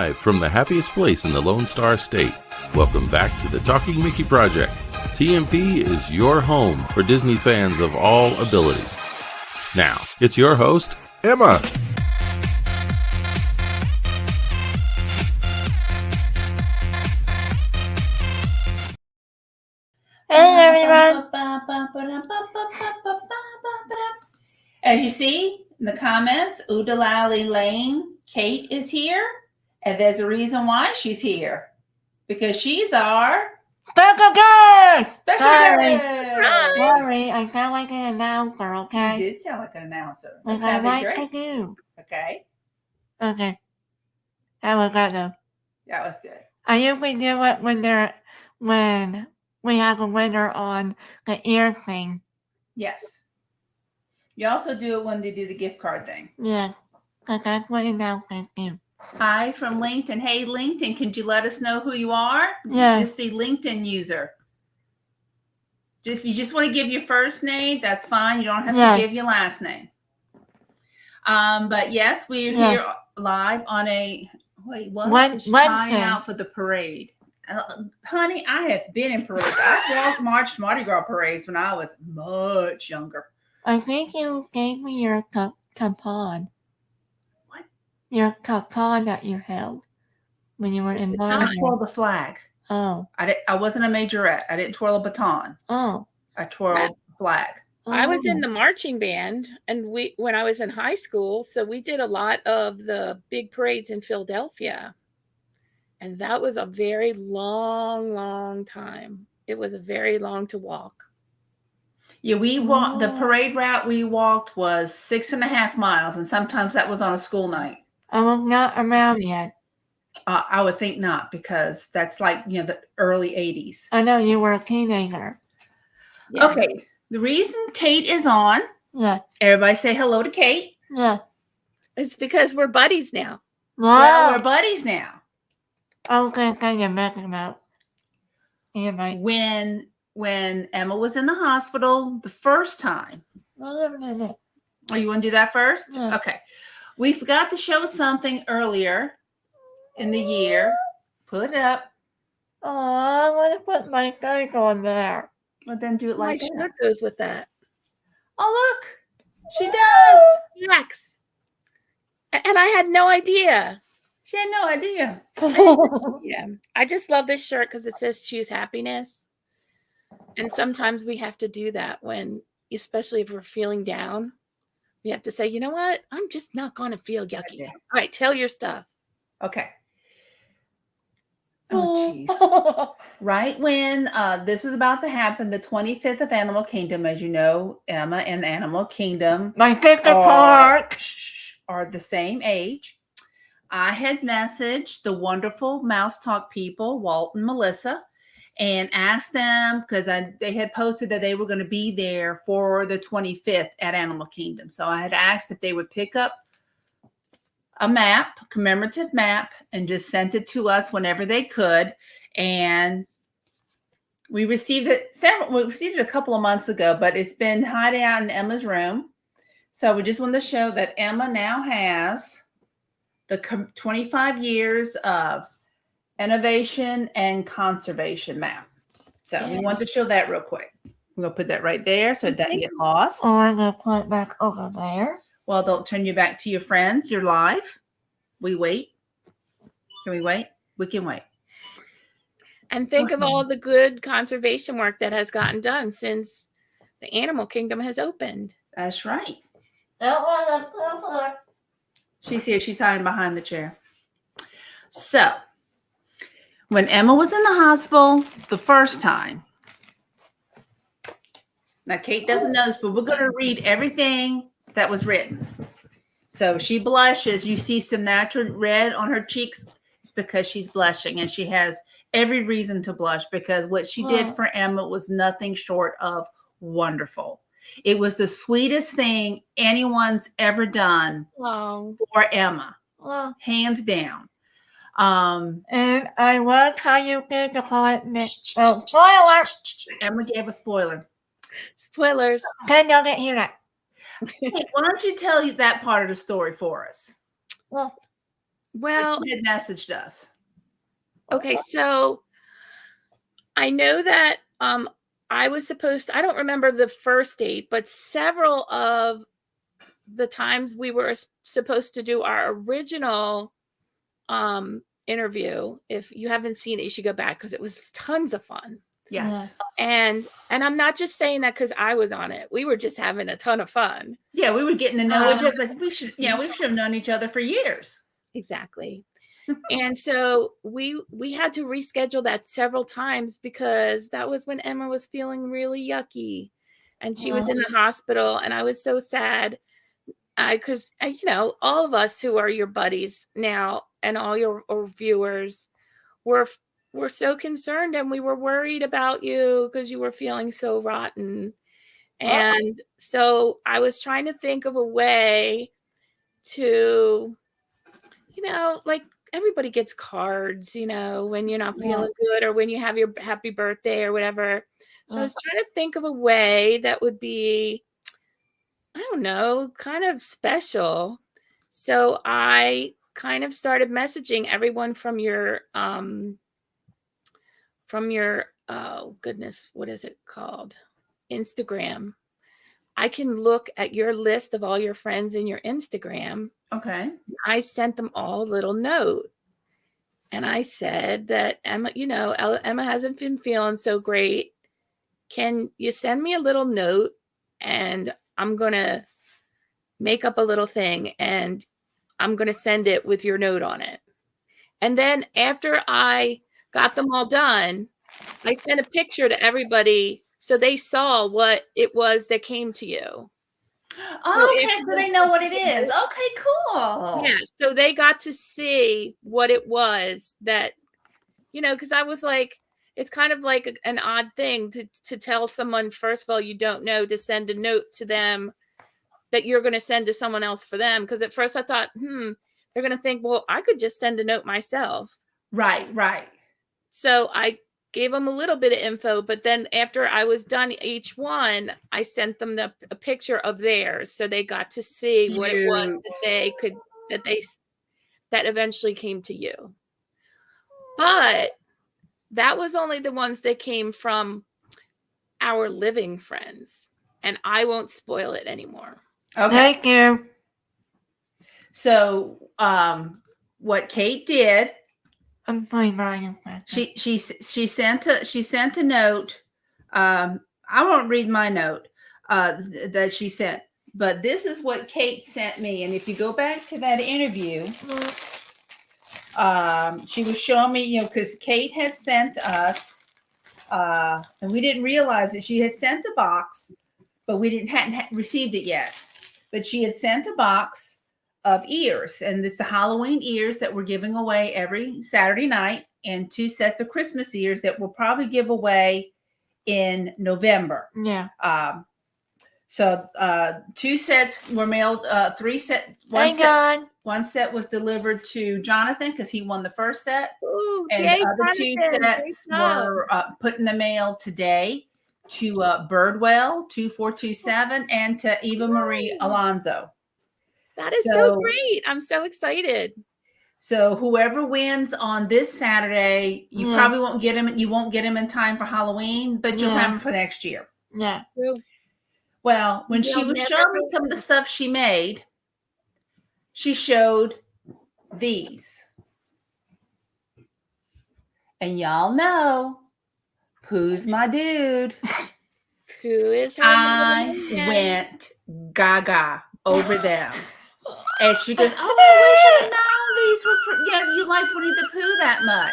live from the happiest place in the Lone Star State. Welcome back to the Talking Mickey Project. TMP is your home for Disney fans of all abilities. Now, it's your host, Emma. Hey everyone! As you see in the comments, Oodalali Lane, Kate is here, and there's a reason why she's here. Because she's our Special guest! special Sorry. guest. Sorry, I sound like an announcer, okay? You did sound like an announcer. That Like I sounded like great. to do. Okay, Okay. How was that though? that was good. I usually do it when we have a winner on the ear thing. Yes. You also do it when they do the gift card thing. Yeah. Because that's what announcers do. Hi from LinkedIn. Hey, LinkedIn, can you let us know who you are? Yeah. Just the LinkedIn user. You just want to give your first name, that's fine. You don't have to give your last name. But yes, we're here live on a trying out for the parade. Honey, I have been in parades. I marched Mardi Gras parades when I was much younger. I think you gave me your capon. What? Your capon that you held when you were in I twirled the flag. Oh. I wasn't a majorette. I didn't twirl a baton. Oh. I twirled the flag. I was in the marching band, and when I was in high school, so we did a lot of the big parades in Philadelphia. And that was a very long, long time. It was a very long to walk. Yeah, we walked. The parade route we walked was 6.5 miles, and sometimes that was on a school night. I was not around yet. I would think not, because that's like, the early 80s. I know you were a teenager. Yeah. Okay, the reason Kate is on. Yeah. Everybody say hello to Kate. Yeah. It's because we're buddies now. Well, we're buddies now. Okay, kind of messing about. Yeah, right. When Emma was in the hospital the first time. Wait a minute. Oh, you want to do that first? Yeah. Okay. We forgot to show something earlier in the year. Pull it up. Oh, I want to put my face on there. Well, then do it My like that. shirt goes with that. Oh, look. She does. Relax. And I had no idea. She had no idea. Yeah. I just love this shirt because it says choose happiness. And sometimes we have to do that especially if we're feeling down. We have to say, you know what? I'm just not going to feel yucky. Okay. All right, tell your stuff. Okay. Oh, jeez. Right when this was about to happen, the 25th of Animal Kingdom, as you know, Emma and Animal Kingdom My sister Park are the same age. I had messaged the wonderful Mouse Talk people, Walt and Melissa, and asked them, because they had posted that they were going to be there for the 25th at Animal Kingdom. So I had asked if they would pick up a commemorative map, and just sent it to us whenever they could. And we received it a couple of months ago, but it's been hiding out in Emma's room. So we just wanted to show that Emma now has the 25 years of innovation and conservation map. So we want to show that real quick. We're going to put that right there so it doesn't get lost. Oh, I'm going to put it back over there. Well, don't turn you back to your friends. You're live. We wait. Can we wait? We can wait. And think of all the good conservation work that has gotten done since the Animal Kingdom has opened. That's right. She's here. She's hiding behind the chair. So, when Emma was in the hospital the first time, now Kate doesn't know this, but we're going to read everything that was written. So she blushes. You see some natural red on her cheeks. It's because she's blushing, and she has every reason to blush, because what she did for Emma was nothing short of wonderful. It was the sweetest thing anyone's ever done for Emma, hands down. And I love how you did the point. Oh, spoiler! Emma gave a spoiler. Spoilers. Can y'all get hear that? Hey, why don't you tell that part of the story for us? Well, Well, She had messaged us. okay, so I know that I was supposed to, I don't remember the first date, but several of the times we were supposed to do our original interview. If you haven't seen it, you should go back because it was tons of fun. Yes. And I'm not just saying that because I was on it. We were just having a ton of fun. Yeah, we were getting to know each other. Like we should have known each other for years. Exactly. And so we had to reschedule that several times because that was when Emma was feeling really yucky and she was in the hospital, and I was so sad. Because all of us who are your buddies now and all your viewers were so concerned, and we were worried about you because you were feeling so rotten. And so I was trying to think of a way to, like, everybody gets cards, when you're not feeling good or when you have your happy birthday or whatever. So I was trying to think of a way that would be, I don't know, kind of special. So I kind of started messaging everyone from your oh goodness, what is it called? Instagram. I can look at your list of all your friends in your Instagram. Okay. I sent them all a little note. And I said that Emma, Emma hasn't been feeling so great. Can you send me a little note, and I'm going to make up a little thing and I'm going to send it with your note on it. And then after I got them all done, I sent a picture to everybody so they saw what it was that came to you. Oh, okay, so they know what it is. Okay, cool. Yeah, so they got to see what it was that, because I was like, it's kind of like an odd thing to tell someone, first of all, you don't know, to send a note to them that you're going to send to someone else for them. Because at first I thought, they're going to think, well, I could just send a note myself. Right. So I gave them a little bit of info, but then after I was done each one, I sent them a picture of theirs, so they got to see what it was that eventually came to you. But that was only the ones that came from our living friends, and I won't spoil it anymore. Okay. Thank you. So, what Kate did, she sent a note. I won't read my note that she sent, but this is what Kate sent me. And if you go back to that interview, she was showing me, because Kate had sent us, and we didn't realize that she had sent a box, but we hadn't received it yet. But she had sent a box of ears, and it's the Halloween ears that we're giving away every Saturday night, and 2 sets of Christmas ears that we'll probably give away in November. Yeah. So 2 sets were mailed, 3 sets. One set was delivered to Jonathan because he won the first set. Ooh, and yay, the other Jonathan. 2 sets were put in the mail today to Birdwell 2427 and to Eva Marie Alonso. That is so great. I'm so excited. So whoever wins on this Saturday, you probably won't get him. You won't get him in time for Halloween, but you'll have him for next year. Yeah. Well, when she was showing me some of the stuff she made, she showed these. And y'all know who's my dude. Who is her? I went gaga over them. And she goes, oh, we should have known these were for, you liked Winnie the Pooh that much.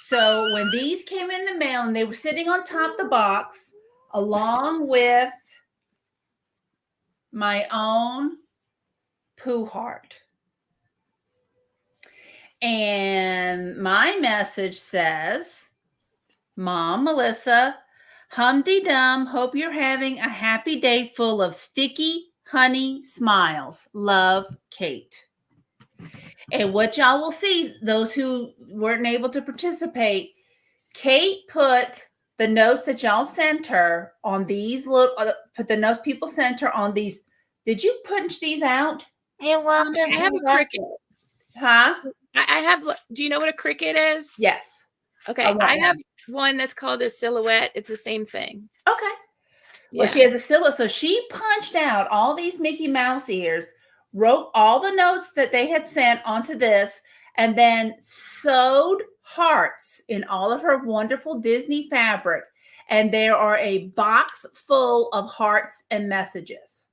So when these came in the mail and they were sitting on top of the box, along with my own Pooh heart. And my message says, Mom, Melissa, hum-de-dum, hope you're having a happy day full of sticky honey smiles. Love, Kate. And what y'all will see, those who weren't able to participate, Kate put the notes that y'all sent her on these little, put the notes people sent her on these. Did you punch these out? You're welcome. I have a Cricut. Huh? I have. Do you know what a Cricut is? Yes. Okay, I want I have one. one that's called a silhouette. It's the same thing. Okay. Well, Yeah. she has a silhouette. So she punched out all these Mickey Mouse ears, wrote all the notes that they had sent onto this, and then sewed hearts in all of her wonderful Disney fabric. And there are a box full of hearts and messages.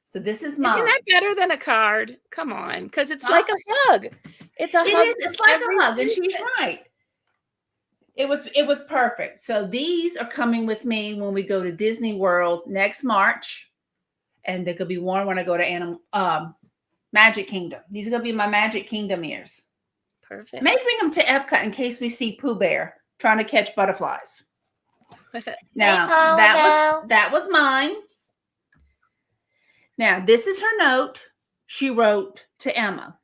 So this is mine. Isn't that better than a card? Come on, because it's Huh? like a hug. It's a It hug. is. from It's like every a hug, and she's person. right. It was perfect. So these are coming with me when we go to Disney World next March, and they could be worn when I go to Magic Kingdom. These are gonna be my Magic Kingdom ears. Perfect. May bring them to Epcot in case we see Pooh Bear trying to catch butterflies. Now that was mine. Now this is her note she wrote to Emma.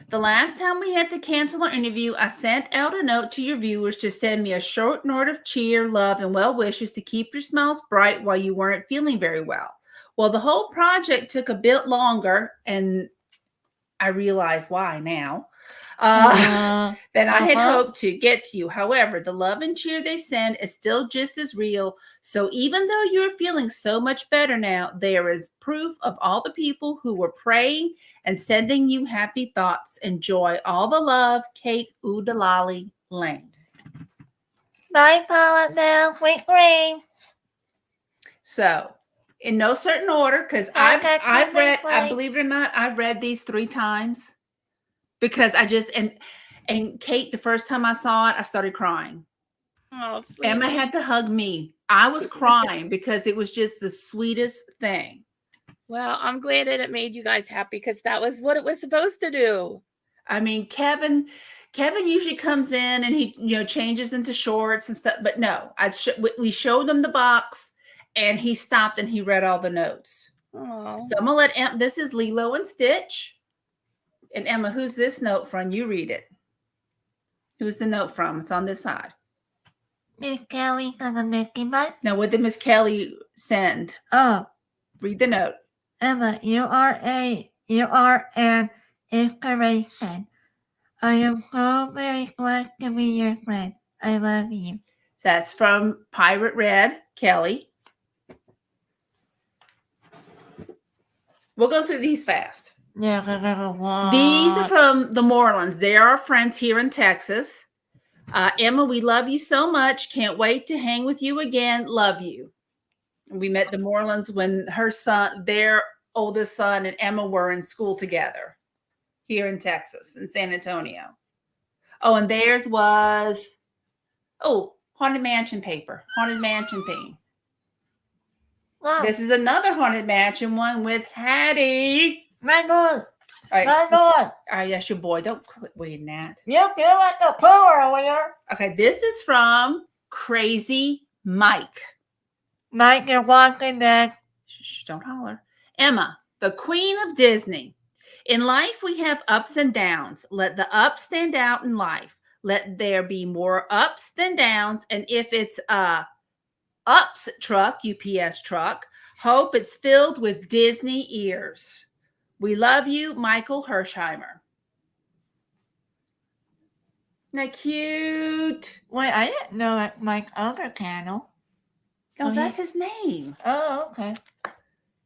The last time we had to cancel our interview, I sent out a note to your viewers to send me a short note of cheer, love, and well wishes to keep your smiles bright while you weren't feeling very well. Well, the whole project took a bit longer, and I realize why now, than I had hoped to get to you. However, the love and cheer they send is still just as real. So even though you're feeling so much better now, there is proof of all the people who were praying and sending you happy thoughts and joy. All the love, Kate Udalali Lane. Bye, Paula. Now, sweet dreams. So, in no certain order, because I've read, I believe it or not, I've read these 3 times because I just and Kate, the first time I saw it, I started crying. Oh, sweet. Emma had to hug me. I was crying because it was just the sweetest thing. Well, I'm glad that it made you guys happy because that was what it was supposed to do. I mean, Kevin usually comes in and he, changes into shorts and stuff. But no, we showed him the box, and he stopped and he read all the notes. Oh. So I'm gonna let Emma. This is Lilo and Stitch. And Emma, who's this note from? You read it. Who's the note from? It's on this side. Miss Kelly from the Mickey Mouse. Now, what did Miss Kelly send? Oh, Read the note. Emma, you are an inspiration. I am so very glad to be your friend. I love you. So that's from Pirate Red, Kelly. We'll go through these fast. Yeah, These are from the Morelands. They're our friends here in Texas. Emma, we love you so much. Can't wait to hang with you again. Love you. We met the Morelands when their oldest son, and Emma were in school together here in Texas, in San Antonio. Oh, and theirs was, Haunted Mansion paper, Haunted Mansion theme. Wow. This is another Haunted Mansion one with Hattie. My boy. All right. My boy. All right, yes, your boy. Don't quit reading that. You feel like a poor over here. Okay, this is from Crazy Mike. Mike, you're walking that. Shh, don't holler. Emma, the queen of Disney. In life, we have ups and downs. Let the ups stand out in life. Let there be more ups than downs. And if it's a ups truck, UPS truck, hope it's filled with Disney ears. We love you, Michael Hersheimer. Isn't that cute? Wait, I didn't know that Mike's other channel. Oh, that's his name. Oh, okay.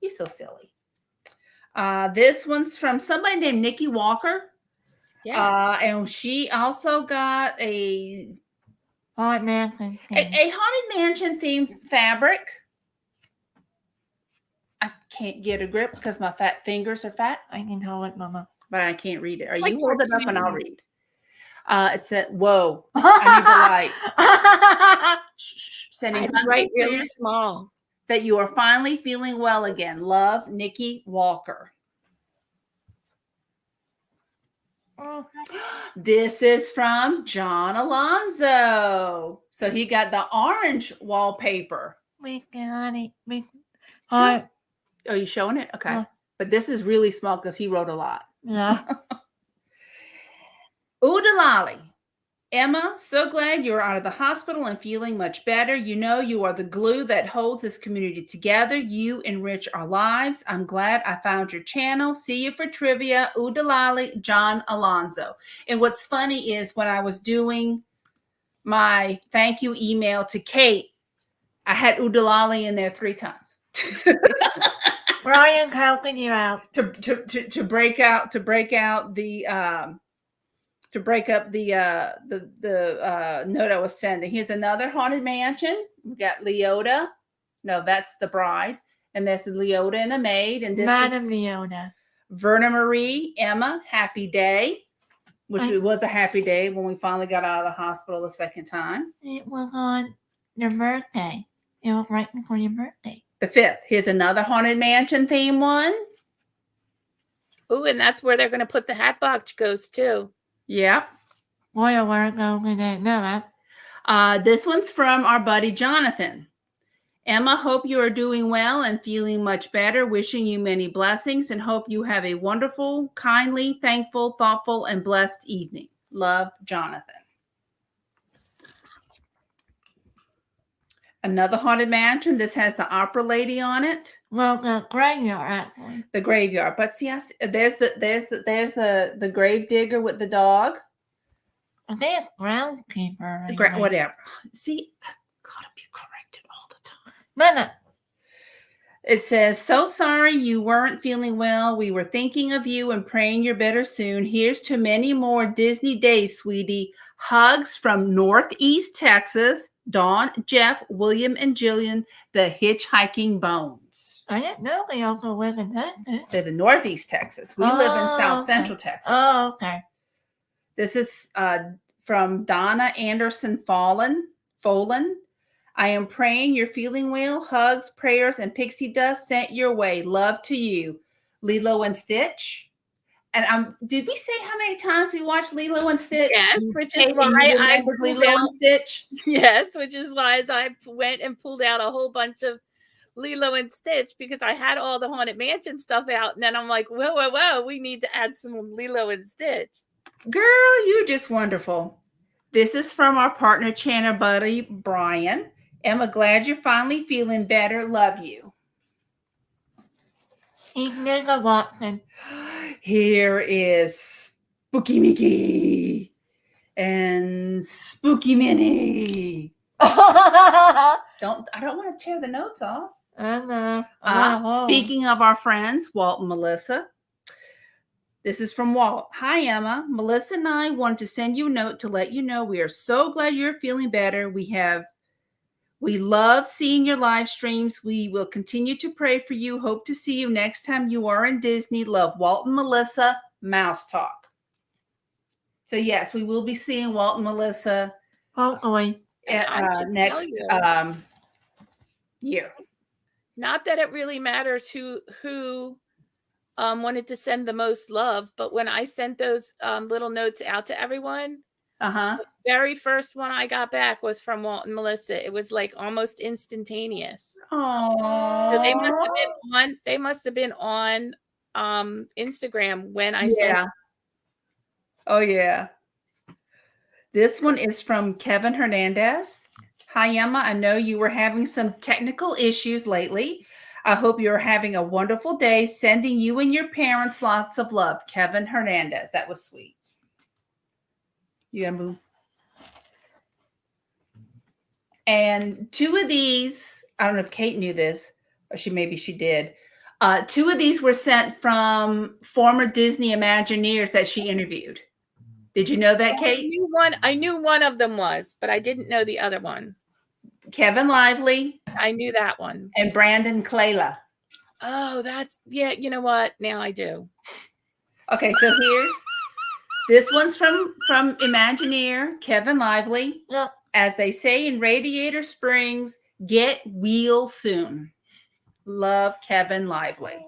You're so silly. This one's from somebody named Nikki Walker. Yeah. And she also got a Haunted Mansion. Haunted Mansion themed fabric. I can't get a grip because my fat fingers are fat. I can hold it, Mama. But I can't read it. Are Like you hold it up and I'll cartoon. read? It said, whoa, I need the light. Sending I hugs write and really prayers small. that you are finally feeling well again. Love, Nikki Walker. This is from John Alonzo. So he got the orange wallpaper. We got it. Are you showing it? Okay. But this is really small because he wrote a lot. Yeah. Udalali. Emma, so glad you're out of the hospital and feeling much better. You know, you are the glue that holds this community together. You enrich our lives. I'm glad I found your channel. See you for trivia. Udalali, John Alonzo. And what's funny is when I was doing my thank you email to Kate, I had Udalali in there 3 times. Brian helping you out. to break up the note I was sending. Here's another haunted mansion. We got Leota. No, that's the bride. And that's Leota and a maid. And this Madam is Leona. Verna Marie, Emma, happy day. Which it was a happy day when we finally got out of the hospital the second time. It was on your birthday. It was right before your birthday. The 5th. Here's another haunted mansion theme one. Ooh, and that's where they're going to put the Hatbox Ghost too. Yep. Boy, oh, where go we didn't know that. This one's from our buddy Jonathan. Emma, hope you are doing well and feeling much better. Wishing you many blessings and hope you have a wonderful, kindly, thankful, thoughtful, and blessed evening. Love, Jonathan. Another haunted mansion. This has the opera lady on it. Well, the graveyard actually. The graveyard. But see, there's the grave digger with the dog. I think groundskeeper. Whatever. See, I've got to be corrected all the time. No. It says, so sorry you weren't feeling well. We were thinking of you and praying you're better soon. Here's to many more Disney days, sweetie. Hugs from Northeast Texas. Dawn, Jeff, William, and Jillian, the Hitchhiking Bones. I didn't know they also live in Texas. They're the Northeast Texas. We live in South Central Texas. Oh, okay. This is from Donna Anderson Follin. I am praying you're feeling well. Hugs, prayers, and pixie dust sent your way. Love to you. Lilo and Stitch. And did we say how many times we watched Lilo and Stitch? Yes, which is why I pulled Lilo out, and Stitch. Yes, which is why I went and pulled out a whole bunch of Lilo and Stitch because I had all the Haunted Mansion stuff out, and then I'm like, whoa, we need to add some Lilo and Stitch. Girl, you're just wonderful. This is from our partner channel buddy Brian. Emma, glad you're finally feeling better. Love you. He's nigga Watson. Here is Spooky Mickey and Spooky Minnie. I don't want to tear the notes off. I know. Speaking of our friends, Walt and Melissa. This is from Walt. Hi, Emma. Melissa and I wanted to send you a note to let you know we are so glad you're feeling better. We love seeing your live streams. We will continue to pray for you. Hope to see you next time you are in Disney. Love, Walt and Melissa. Mouse Talk. So yes, we will be seeing Walt and Melissa Hopefully next year. Not that it really matters who wanted to send the most love, but when I sent those little notes out to everyone, the very first one I got back was from Walt and Melissa. It was like almost instantaneous. Oh, so they must have been on Instagram when I sent. Oh yeah. This one is from Kevin Hernandez. Hi, Emma. I know you were having some technical issues lately. I hope you're having a wonderful day. Sending you and your parents lots of love. Kevin Hernandez. That was sweet. You gotta move. And 2 of these, I don't know if Kate knew this, or maybe she did. 2 of these were sent from former Disney Imagineers that she interviewed. Did you know that, Kate? I knew one of them was, but I didn't know the other one. Kevin Lively. I knew that one. And Brandon Clayla. Oh, you know what? Now I do. Okay, so this one's from Imagineer, Kevin Lively. Yep. As they say in Radiator Springs, get wheel soon. Love, Kevin Lively.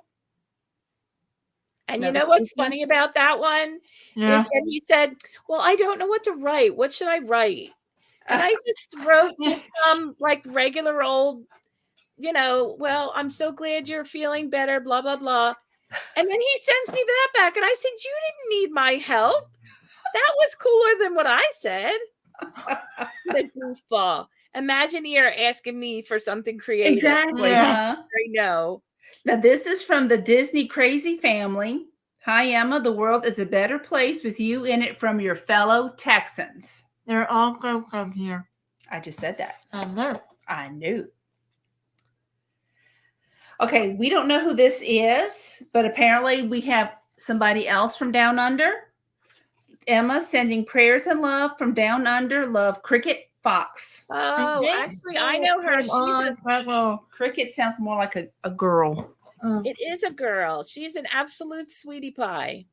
And you know what's funny about that one? Yeah. Is that he said, well, I don't know what to write. What should I write? And I just wrote just some like regular old, well, I'm so glad you're feeling better, blah, blah, blah. And then he sends me that back. And I said, you didn't need my help. That was cooler than what I said. The goofball. Imagine you're asking me for something creative. Exactly. Yeah. Huh? I know. Now, this is from the Disney Crazy Family. Hi, Emma. The world is a better place with you in it from your fellow Texans. They're all going from here. I just said that. I know. I knew. Okay, we don't know who this is, but apparently we have somebody else from Down Under. Emma sending prayers and love from Down Under. Love Cricket Fox. Oh, actually, I know her. Cricket sounds more like a girl. It is a girl. She's an absolute sweetie pie.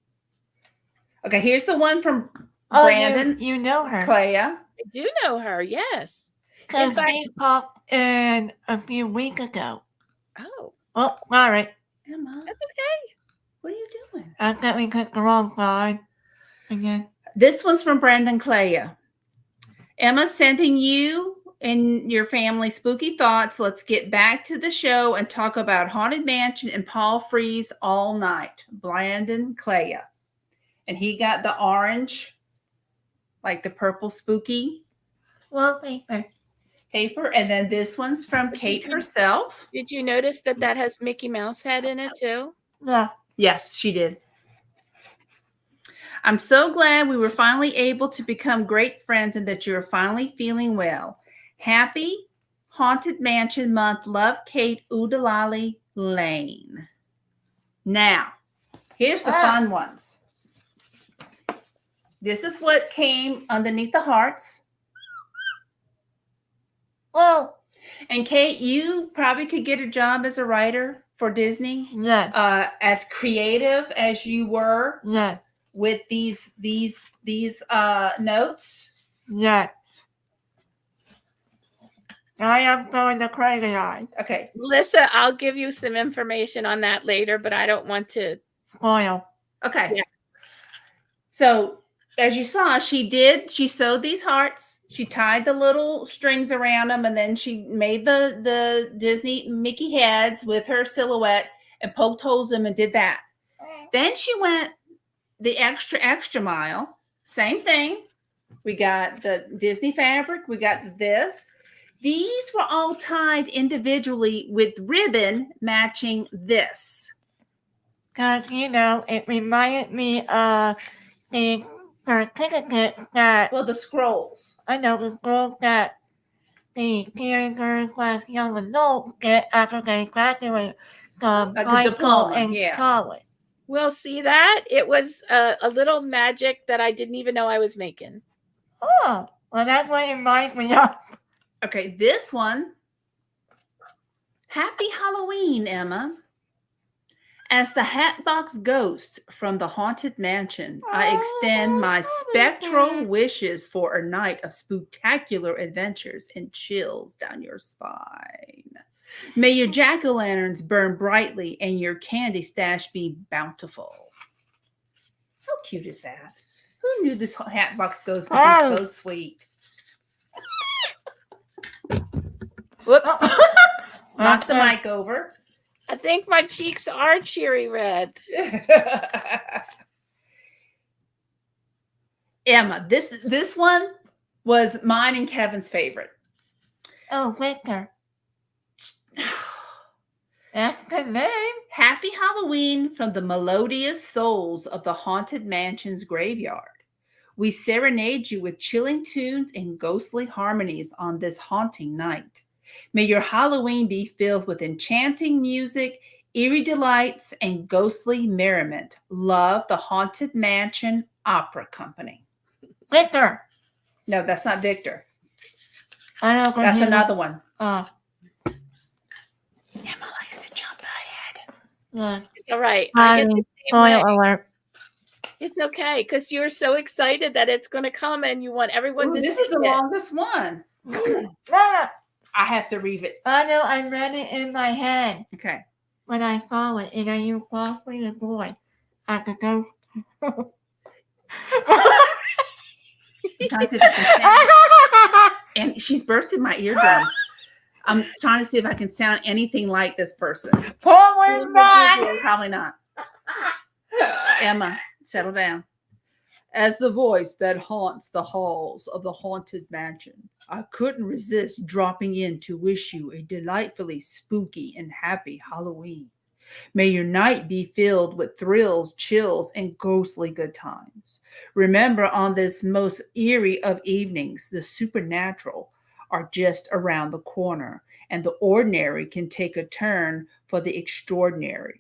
Okay, here's the one from Brandon. You know her. Clea. I do know her, yes. Because we talked in a few weeks ago. Oh. Oh, all right. Emma, That's okay. what are you doing? I thought we clicked the wrong side again. This one's from Brandon Clea. Emma sending you and your family spooky thoughts. Let's get back to the show and talk about Haunted Mansion and Paul Frees all night. Brandon Clea. And he got the orange, like the purple spooky Wallpaper. paper. And then this one's from Kate herself. Did you notice that has Mickey Mouse head in it too? Yeah. Yes, she did. I'm so glad we were finally able to become great friends and that you're finally feeling well. Happy Haunted Mansion Month. Love, Kate Udalali Lane. Now, here's the fun ones. This is what came underneath the hearts. Well, And Kate, you probably could get a job as a writer for Disney. yeah. As creative as you were Yeah. with these notes. Yeah. I am going to crazy eye. Okay. Melissa, I'll give you some information on that later, but I don't want to Spoil. Okay. Yes. So as you saw, she sewed these hearts. She tied the little strings around them, and then she made the Disney Mickey heads with her silhouette and poked holes in them and did that. Then she went the extra mile. Same thing. We got the Disney fabric. We got this. These were all tied individually with ribbon matching this. Because, it reminded me of the certificate that, Well, the scrolls. I know, the girl that the teenagers / young adults get after they graduate from Like a high school diploma, and yeah. college. Well, see that? It was a little magic that I didn't even know I was making. Oh, well, that's what it reminds me of. Okay, this one. Happy Halloween, Emma. As the Hatbox Ghost from the Haunted Mansion, I extend my spectral wishes for a night of spectacular adventures and chills down your spine. May your jack-o'-lanterns burn brightly and your candy stash be bountiful. How cute is that? Who knew this Hatbox Ghost could be so sweet? Whoops. Knocked the mic over. I think my cheeks are cherry red. Emma, this one was mine and Kevin's favorite. Oh, Victor. That's the name. Happy Halloween from the melodious souls of the Haunted Mansion's graveyard. We serenade you with chilling tunes and ghostly harmonies on this haunting night. May your Halloween be filled with enchanting music, eerie delights, and ghostly merriment. Love, the Haunted Mansion Opera Company. Victor. No, that's not Victor. I know. That's another one. Oh, Emma likes to jump ahead. yeah. It's all right. I get the same way. Spoiler alert. It's okay because you're so excited that it's going to come and you want everyone Ooh, to this see is the it. longest one. Ah, I have to read it. I know. I read it in my head Okay. when I saw it, and I used softly the boy at the ghost. I'm trying to see if I can sound, and she's bursted my eardrums. I'm trying to see if I can sound anything like this person. Probably not. Probably not. Emma, settle down. As the voice that haunts the halls of the haunted mansion, I couldn't resist dropping in to wish you a delightfully spooky and happy Halloween. May your night be filled with thrills, chills, and ghostly good times. Remember, on this most eerie of evenings, the supernatural are just around the corner, and the ordinary can take a turn for the extraordinary.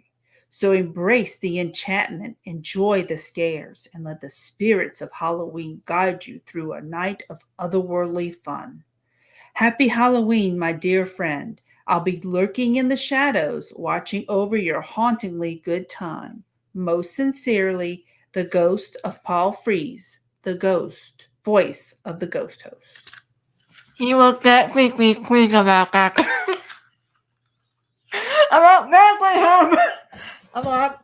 So embrace the enchantment, enjoy the scares, and let the spirits of Halloween guide you through a night of otherworldly fun. Happy Halloween, my dear friend. I'll be lurking in the shadows, watching over your hauntingly good time. Most sincerely, the ghost of Paul Frees, the ghost, voice of the ghost host. He will get me quick about that. About Bethlehem. About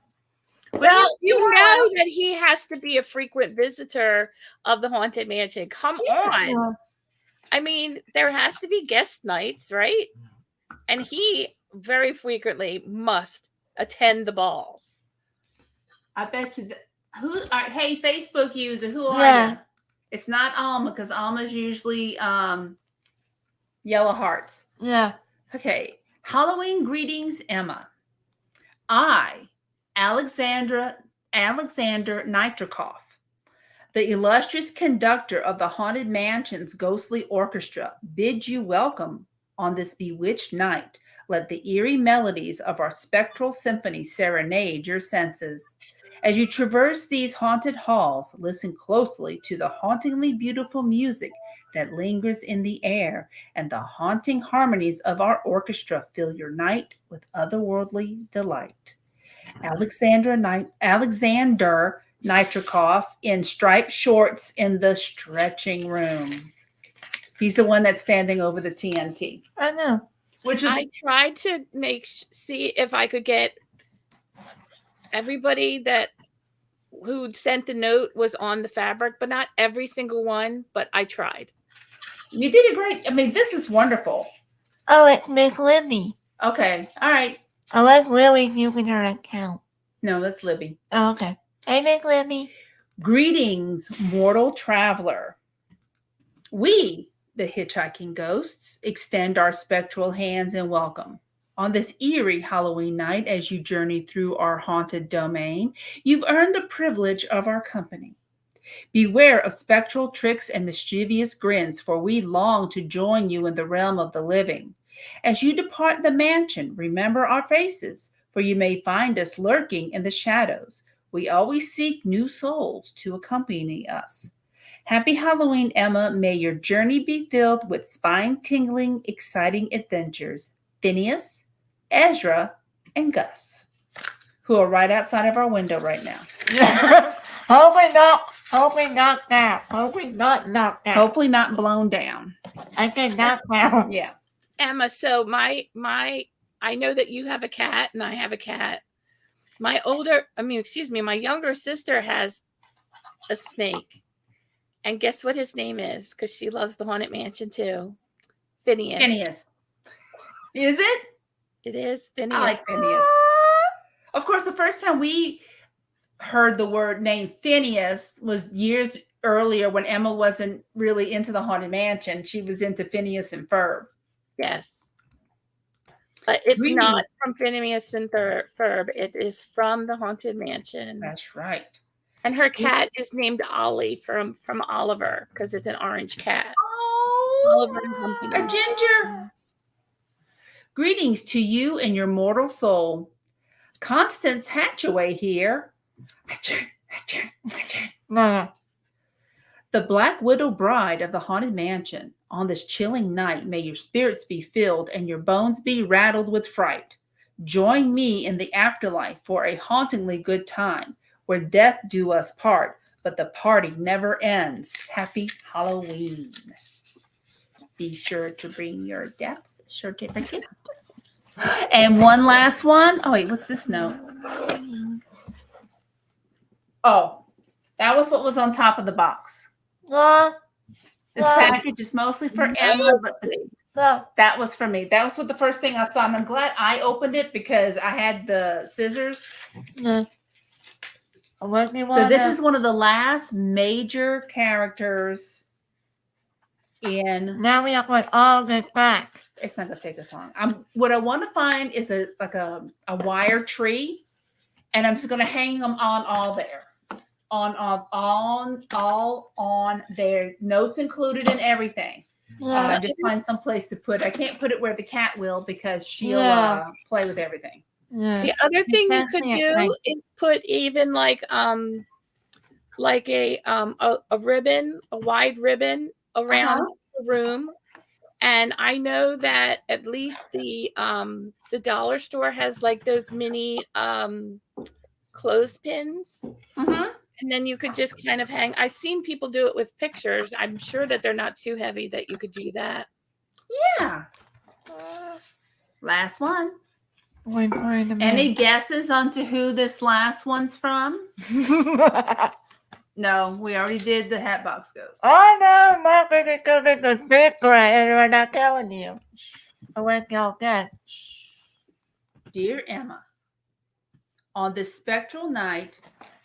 Well, you know that he has to be a frequent visitor of the Haunted Mansion. Come on. I mean, there has to be guest nights, right? And he very frequently must attend the balls. I bet you hey, Facebook user, who are you? It's not Alma, because Alma's usually yellow hearts. Yeah. Okay. Halloween greetings, Emma. I, Alexander Nitrikoff, the illustrious conductor of the Haunted Mansion's Ghostly Orchestra, bid you welcome on this bewitched night. Let the eerie melodies of our spectral symphony serenade your senses. As you traverse these haunted halls, listen closely to the hauntingly beautiful music that lingers in the air, and the haunting harmonies of our orchestra fill your night with otherworldly delight. Alexander Nitrikoff in striped shorts in the stretching room. He's the one that's standing over the TNT. I know. Which is, I tried to see if I could get everybody who sent the note was on the fabric, but not every single one, but I tried. You did a great. I mean, this is wonderful. Oh, it's Miss Libby. Okay. All right. I like Lily's using her account. No, that's Libby. Oh, okay. Hey, Miss Libby. Greetings, mortal traveler. We, the hitchhiking ghosts, extend our spectral hands in welcome. On this eerie Halloween night, as you journey through our haunted domain, you've earned the privilege of our company. Beware of spectral tricks and mischievous grins, for we long to join you in the realm of the living. As you depart the mansion, remember our faces, for you may find us lurking in the shadows. We always seek new souls to accompany us. Happy Halloween, Emma. May your journey be filled with spine-tingling, exciting adventures. Phineas, Ezra, and Gus, who are right outside of our window right now. Hopefully not that. Hopefully not that. Hopefully not blown down. I said not down. Yeah. Emma, so my I know that you have a cat and I have a cat. My younger sister has a snake. And guess what his name is? Because she loves the Haunted Mansion too. Phineas. Is it? It is Phineas. I like Phineas. Of course, the first time we heard the word name Phineas was years earlier when Emma wasn't really into the Haunted Mansion. She was into Phineas and Ferb. Yes. But it's not from Phineas and Ferb. It is from the Haunted Mansion. That's right. And her cat is named Ollie from Oliver, because it's an orange cat. Oh, Oliver and Company. A ginger. Greetings to you and your mortal soul. Constance Hatchaway here. No. The Black Widow Bride of the Haunted Mansion. On this chilling night, may your spirits be filled and your bones be rattled with fright. Join me in the afterlife for a hauntingly good time, where death do us part, but the party never ends. Happy Halloween. Be sure to bring your death certificate. And one last one. Oh, wait, what's this note? Oh, that was what was on top of the box. This package is mostly for Emma, but that was for me. That was what the first thing I saw. And I'm glad I opened it because I had the scissors. What do you So want? this is one of the last major characters in. Now we are going all the back. It's not gonna take us long. What I want to find is a wire tree, and I'm just gonna hang them on all there, all on there. Notes included and everything. Yeah. Just find some place to put. I can't put it where the cat will because she'll Yeah. play with everything. Yeah. The other thing you could Definitely do right. is put even like a ribbon, a wide ribbon around the room. And I know that at least the dollar store has like those mini clothespins. Mm-hmm. And then you could just kind of hang. I've seen people do it with pictures. I'm sure that they're not too heavy that you could do that. Yeah. Last one. Wait for it a minute. Any guesses onto who this last one's from? No, we already did the Hatbox Ghost. Oh no, my goodness, the secret, and we're not telling you. I went go again. Dear Emma, on this spectral night,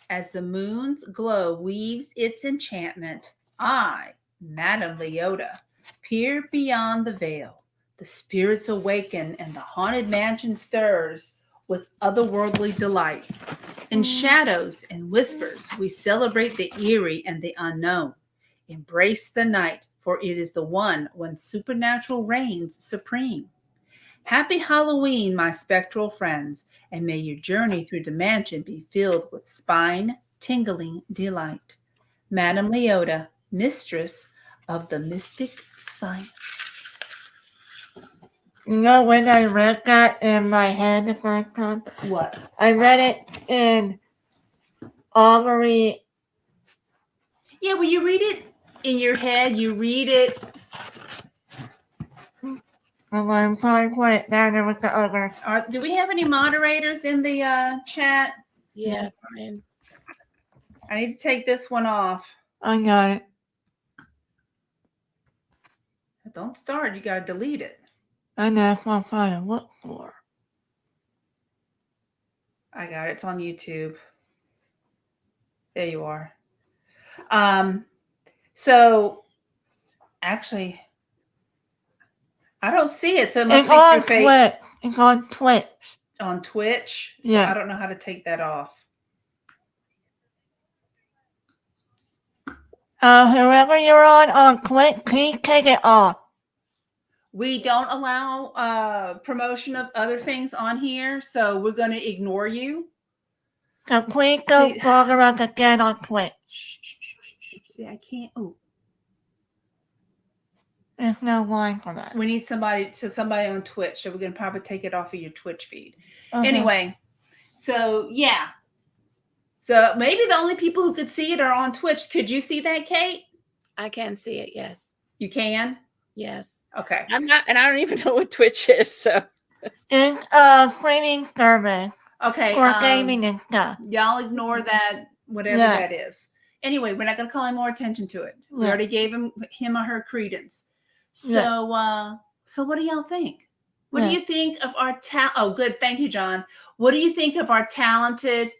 as the moon's glow weaves its enchantment, I, Madame Leota, peer beyond the veil. The spirits awaken and the haunted mansion stirs with otherworldly delights. In shadows and whispers, we celebrate the eerie and the unknown. Embrace the night, for it is the one when supernatural reigns supreme. Happy Halloween, my spectral friends, and may your journey through the mansion be filled with spine-tingling delight. Madame Leota, mistress of the mystic science. You know when I read that in my head the first time? What? I read it in Aubrey. Yeah, when you read it in your head, you read it. I'm trying to put it down there with the other. Do we have any moderators in the chat? Yeah, Brian. I need to take this one off. I got it. Don't start. You got to delete it. And that's what I'm trying to look for. I got it. It's on YouTube. There you are. So actually, I don't see it. So it must It's be on your face Twitch. It's on Twitch. on Twitch. So Yeah. I don't know how to take that off. Whoever you're on Twitch, please take it off. We don't allow promotion of other things on here, so we're going to ignore you. So please go See- bother us again on Twitch. See, I can't. Oh, There's no line for that. we need somebody on Twitch, so we're going to probably take it off of your Twitch feed. Okay. Anyway, so yeah. So maybe the only people who could see it are on Twitch. Could you see that, Kate? I can see it. Yes. You can? Yes. Okay. I'm not, and I don't even know what Twitch is. So It's a streaming service Okay. for gaming and stuff. Y'all ignore that, whatever Yeah. that is. Anyway, we're not going to call any more attention to it. We Yeah. already gave him or her credence. So, Yeah. So what do y'all think? What Yeah. do you think of our Oh, good. Thank you, John. What do you think of our talented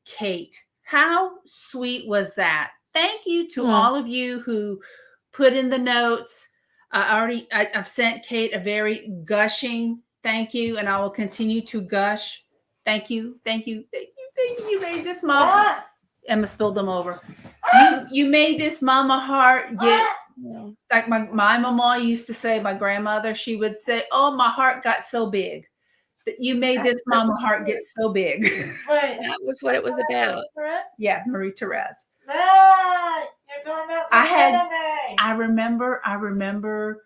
Kate? How sweet was that? Thank you to Yeah. all of you who put in the notes. I've sent Kate a very gushing thank you, and I will continue to gush. Thank you, thank you, thank you, thank you. You made this mama. Emma spilled them over. You made this mama heart get like my mama used to say. My grandmother, she would say, "Oh, my heart got so big." That you made this mama heart get so big. Wait. that was what it was about. Yeah, Marie Therese. You're going up I remember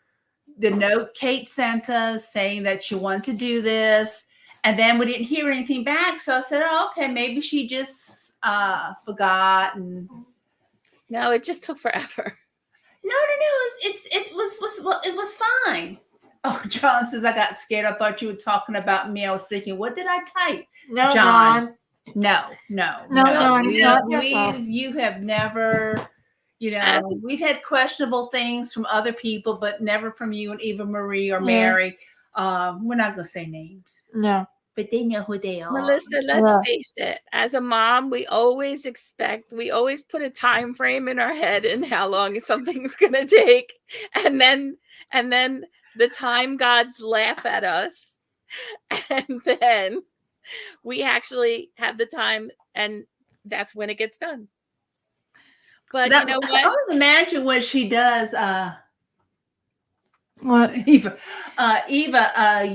the note Kate sent us saying that she wanted to do this, and then we didn't hear anything back. So I said, "Oh, okay, maybe she just forgot." And No, it just took forever. no, it was fine. Oh, John says I got scared. I thought you were talking about me. I was thinking, what did I type? No, John. John. No. John, it's not your fault. You have never, we've had questionable things from other people, but never from you and Eva Marie or Mary. We're not going to say names. No. but they know who they are. Melissa, let's face it. As a mom, we always put a time frame in our head and how long something's going to take. And then the time gods laugh at us. And then we actually have the time, and that's when it gets done. But you know what? I would imagine what she does. What? Eva,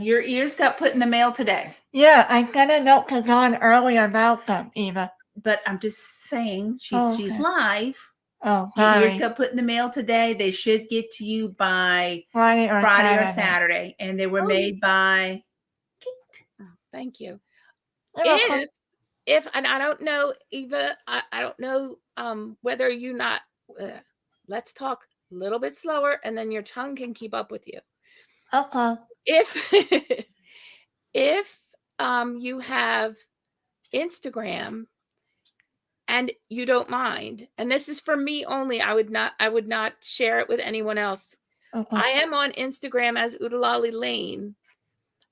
your ears got put in the mail today. Yeah, I got a note to John earlier about them, Eva. But I'm just saying, she's Okay. live. Oh, Your sorry. ears got put in the mail today. They should get to you by Friday or Saturday. And they were made by Kate. Oh, thank you. You're If and I don't know, Eva, I don't know whether you not let's talk a little bit slower and then your tongue can keep up with you. okay. If you have Instagram and you don't mind, and this is for me only, I would not share it with anyone else. Okay. I am on Instagram as Udalali Lane.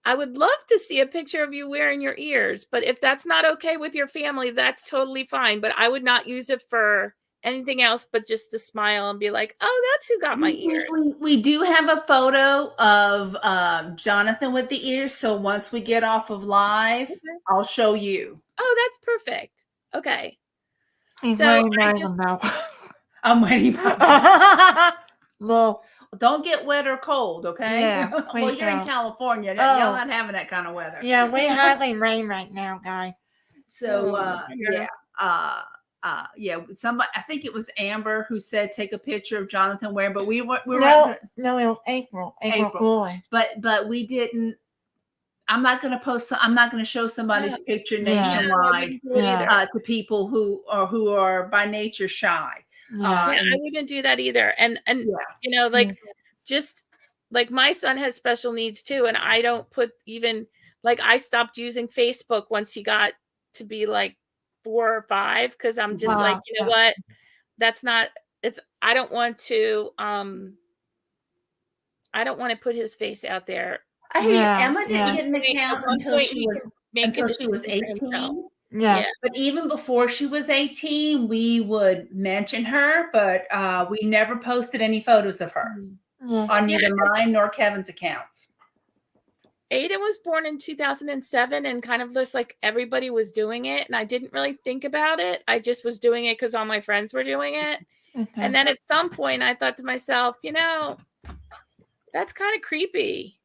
I would love to see a picture of you wearing your ears, but if that's not okay with your family, that's totally fine. But I would not use it for anything else but just to smile and be like, oh, that's who got my ears. We do have a photo of Jonathan with the ears. So once we get off of live, I'll show you. Oh, that's perfect. Okay. He's So wearing I mine just- now. I'm waiting. Well, don't get wet or cold, okay? Yeah, Well, please you're in don't. California. Oh. Y'all not having that kind of weather. yeah, we're having rain right now, guys. So yeah. yeah. Somebody, I think it was Amber who said take a picture of Jonathan wearing, but we were No, it was April. April Boy. but we didn't. I'm not going to post. I'm not going to show somebody's picture Yeah. nationwide Yeah. to people who are by nature shy. Yeah. Yeah, I wouldn't do that either. And you know, like just like my son has special needs too, and I don't put even like I stopped using Facebook once he got to be like 4 or 5 because I'm just like, you know what, that's not. It's I don't want to put his face out there. I hear Yeah, you. Emma didn't get an At account one until point she he was could make a until she was decision for himself. 18. Yeah. But even before she was 18, we would mention her, but we never posted any photos of her Yeah. on neither mine nor Kevin's accounts. Aiden was born in 2007 and kind of just like everybody was doing it. And I didn't really think about it. I just was doing it because all my friends were doing it. Okay. And then at some point I thought to myself, you know, that's kind of creepy.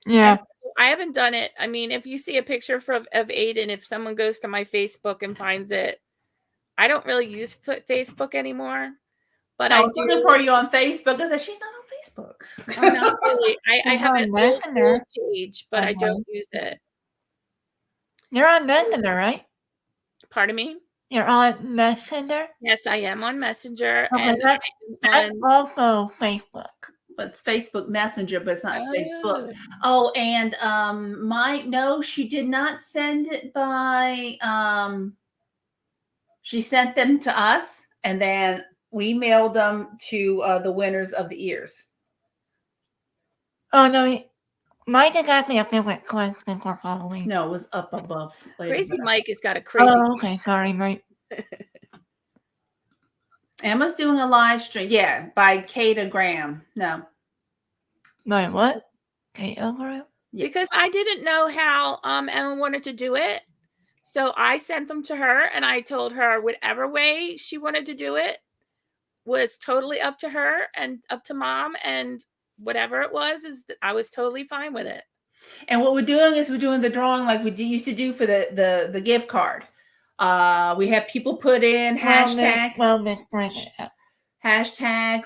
Yeah. So I haven't done it. I mean, if you see a picture of Aiden, if someone goes to my Facebook and finds it, I don't really use Facebook anymore. But I was looking for you on Facebook. I said, she's not on Facebook. I'm not really. I have an old page, but I don't use it. You're on Messenger, right? Pardon me? You're on Messenger? Yes, I am on Messenger. Okay, And that's also Facebook. But it's Facebook Messenger, but it's not Facebook. Oh, and she did not send it by she sent them to us and then we mailed them to the winners of the ears. Oh no, Mike got me a different question for Halloween. No, it was up above. Crazy Mike has got a crazy. Oh, okay, sorry, Mike. Emma's doing a live stream. Yeah, by Kata Graham. No. Wait, what? Kata Graham? Because I didn't know how Emma wanted to do it. So I sent them to her and I told her whatever way she wanted to do it was totally up to her and up to mom, and whatever it was I was totally fine with it. And what we're doing is we're doing the drawing like we used to do for the gift card. We have people put in hashtag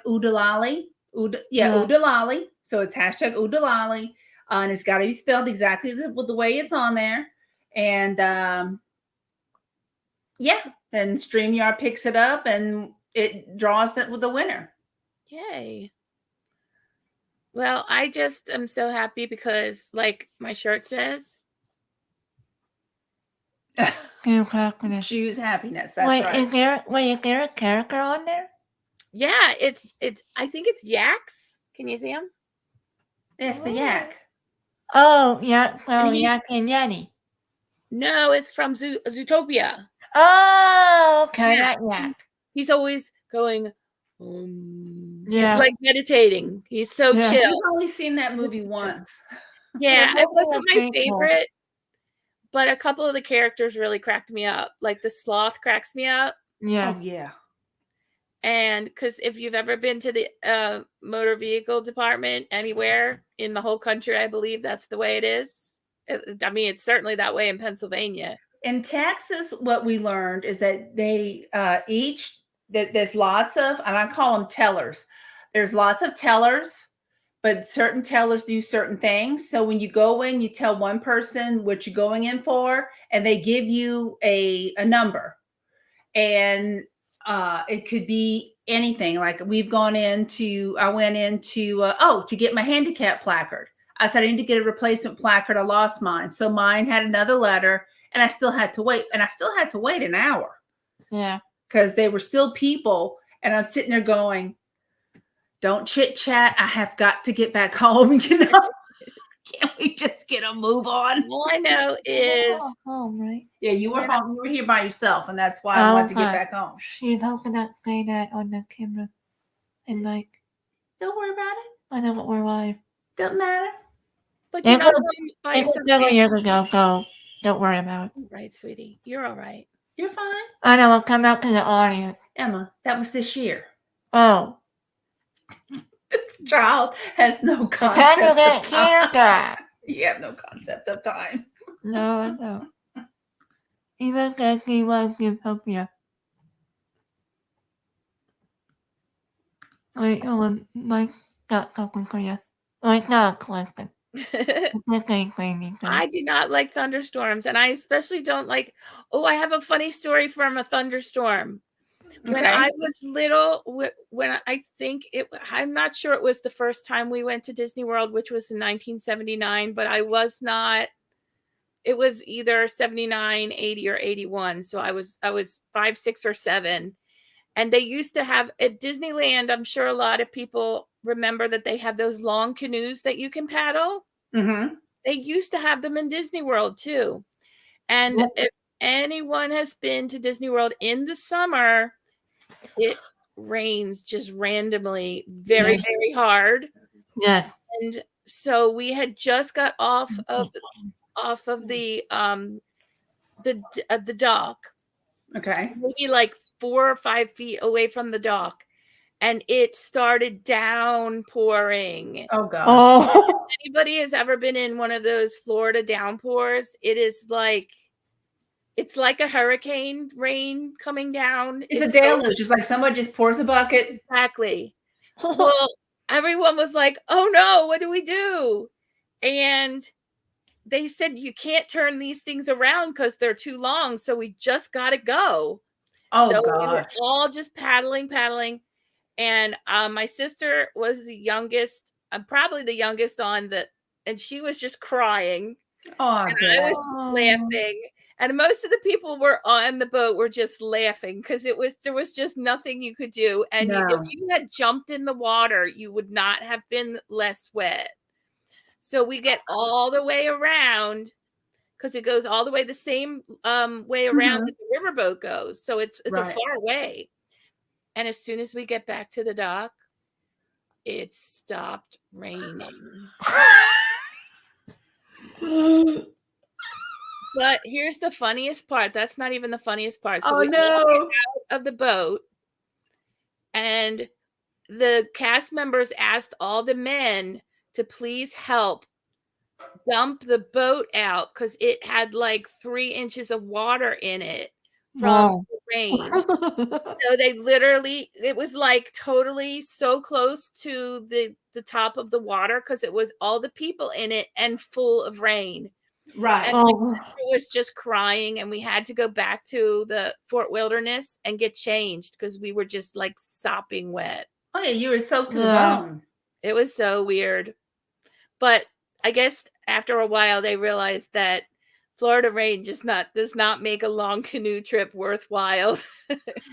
Udalali. Udalali. So it's hashtag Udalali. And it's got to be spelled exactly the way it's on there. And and StreamYard picks it up and it draws that with the winner. Yay. Well, I just am so happy because, like my shirt says, choose happiness. That's right. Is there a character on there? Yeah, it's I think it's yaks. Can you see them? It's the yak. Oh, yeah. And Oh, he's- Yak and Yeti. No, it's from Zootopia. Oh, okay. Yeah. That, yeah. He's always going, Yeah. he's like meditating. He's so Yeah. I've chill. only seen that movie Listen to- once. Yeah, Yeah, it wasn't my that's pretty cool. favorite, but a couple of the characters really cracked me up. Like the sloth cracks me up. Yeah. Oh yeah. And because if you've ever been to the motor vehicle department anywhere in the whole country, I believe that's the way it is. I mean, it's certainly that way in Pennsylvania. In Texas, what we learned is that they there's lots of, and I call them tellers. There's lots of tellers, but certain tellers do certain things. So when you go in, you tell one person what you're going in for, and they give you a number. And it could be anything. Like I went into to get my handicap placard. I said I need to get a replacement placard. I lost mine, so mine had another letter, and I still had to wait. And I still had to wait an hour. Yeah. Because they were still people, and I'm sitting there going, "Don't chit chat. I have got to get back home." Can't we just get a move on? All I know is home, right? Yeah, you were Yeah. home. You were here by yourself, and that's why I wanted to get Okay. back home. She's hoping not say that on the camera. And like, Don't worry about it. I know what we're live. Doesn't matter. but It you're not was- home by It was yourself. several years ago, so don't worry about it. Right, sweetie. You're all right. You're fine. I know, I'll come out to the audience. Emma, that was this year. Oh. This child has no The concept time of that time. here, guy. You have no concept of time. No, I don't. Even says he loves Utopia. Wait, Mike got something for you. Like, not a question. This ain't crazy. I do not like thunderstorms, and I especially don't like. Oh, I have a funny story from a thunderstorm. When Okay. I was little, when I think I'm not sure it was the first time we went to Disney World, which was in 1979, but I was not. It was either 79, 80, or 81. So I was 5, 6, or 7. And they used to have at Disneyland, I'm sure a lot of people remember that they have those long canoes that you can paddle. Mm-hmm. They used to have them in Disney World too. And Yep. if anyone has been to Disney World in the summer, it rains just randomly very, Yeah. very hard. Yeah. And so we had just got off of the dock, Okay. maybe like 4 or 5 feet away from the dock, and it started downpouring. Oh God. Oh. Anybody has ever been in one of those Florida downpours? It's like a hurricane rain coming down. It's a so- deluge. It's like someone just pours a bucket. Exactly. Well, everyone was like, "Oh no, what do we do?" And they said, "You can't turn these things around because they're too long. So we just got to go." Oh So we were gosh. all just paddling. And my sister was the youngest, probably the youngest and she was just crying. Oh And God. I was laughing. And most of the people were on the boat were just laughing because there was just nothing you could do. And No. if you had jumped in the water, you would not have been less wet. So we get all the way around because it goes all the way the same way around that the riverboat goes. So it's a Right. far way. And as soon as we get back to the dock, it stopped raining. But here's the funniest part. That's not even the funniest part. So Oh we all no. get out of the boat, and the cast members asked all the men to please help dump the boat out because it had like 3 inches of water in it from Wow. the rain. So they literally, it was like totally so close to the top of the water because it was all the people in it and full of rain. Right. And Oh. it was just crying, and we had to go back to the Fort Wilderness and get changed because we were just like sopping wet. Oh yeah, you were soaked to the Yeah. bone. It was so weird. But I guess after a while they realized that Florida rain does not make a long canoe trip worthwhile.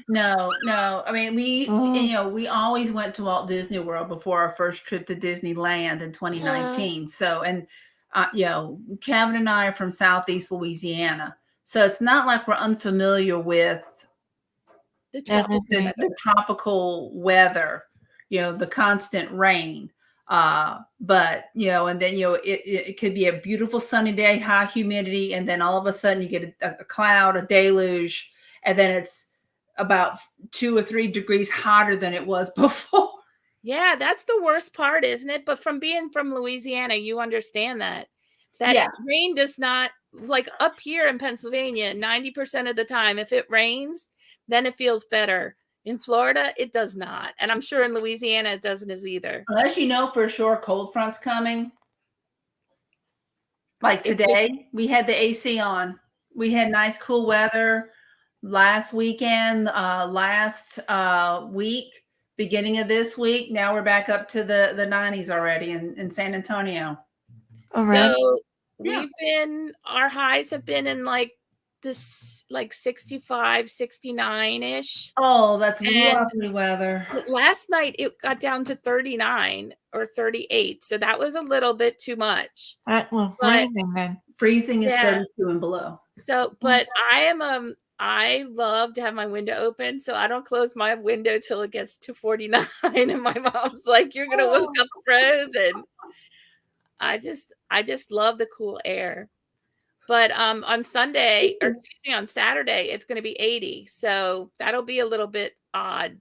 No. I mean, we Oh. we always went to Walt Disney World before our first trip to Disneyland in 2019. So, and Kevin and I are from Southeast Louisiana, so it's not like we're unfamiliar with The tropical Definitely. weather. the tropical weather, the constant rain. But and then it could be a beautiful sunny day, high humidity, and then all of a sudden you get a cloud, a deluge, and then it's about 2 or 3 degrees hotter than it was before. Yeah, that's the worst part, isn't it? But from being from Louisiana, you understand that Yeah. rain does not, like up here in Pennsylvania, 90% of the time, if it rains, then it feels better. In Florida, it does not. And I'm sure in Louisiana, it doesn't either. Unless you know for sure cold front's coming. Like It's today, we had the AC on. We had nice cool weather last weekend, last week, beginning of this week. Now we're back up to the 90s already in San Antonio. All right. So Yeah. our highs have been in like this, like 65, 69-ish. Oh, that's And lovely weather. last night it got down to 39 or 38. So that was a little bit too much. That was But- freezing then. Freezing is Yeah. 32 and below. So, but I love to have my window open, so I don't close my window till it gets to 49. And my mom's like, "You're gonna wake up frozen." I just love the cool air. But on Sunday, or excuse me, on Saturday, it's going to be 80. So that'll be a little bit odd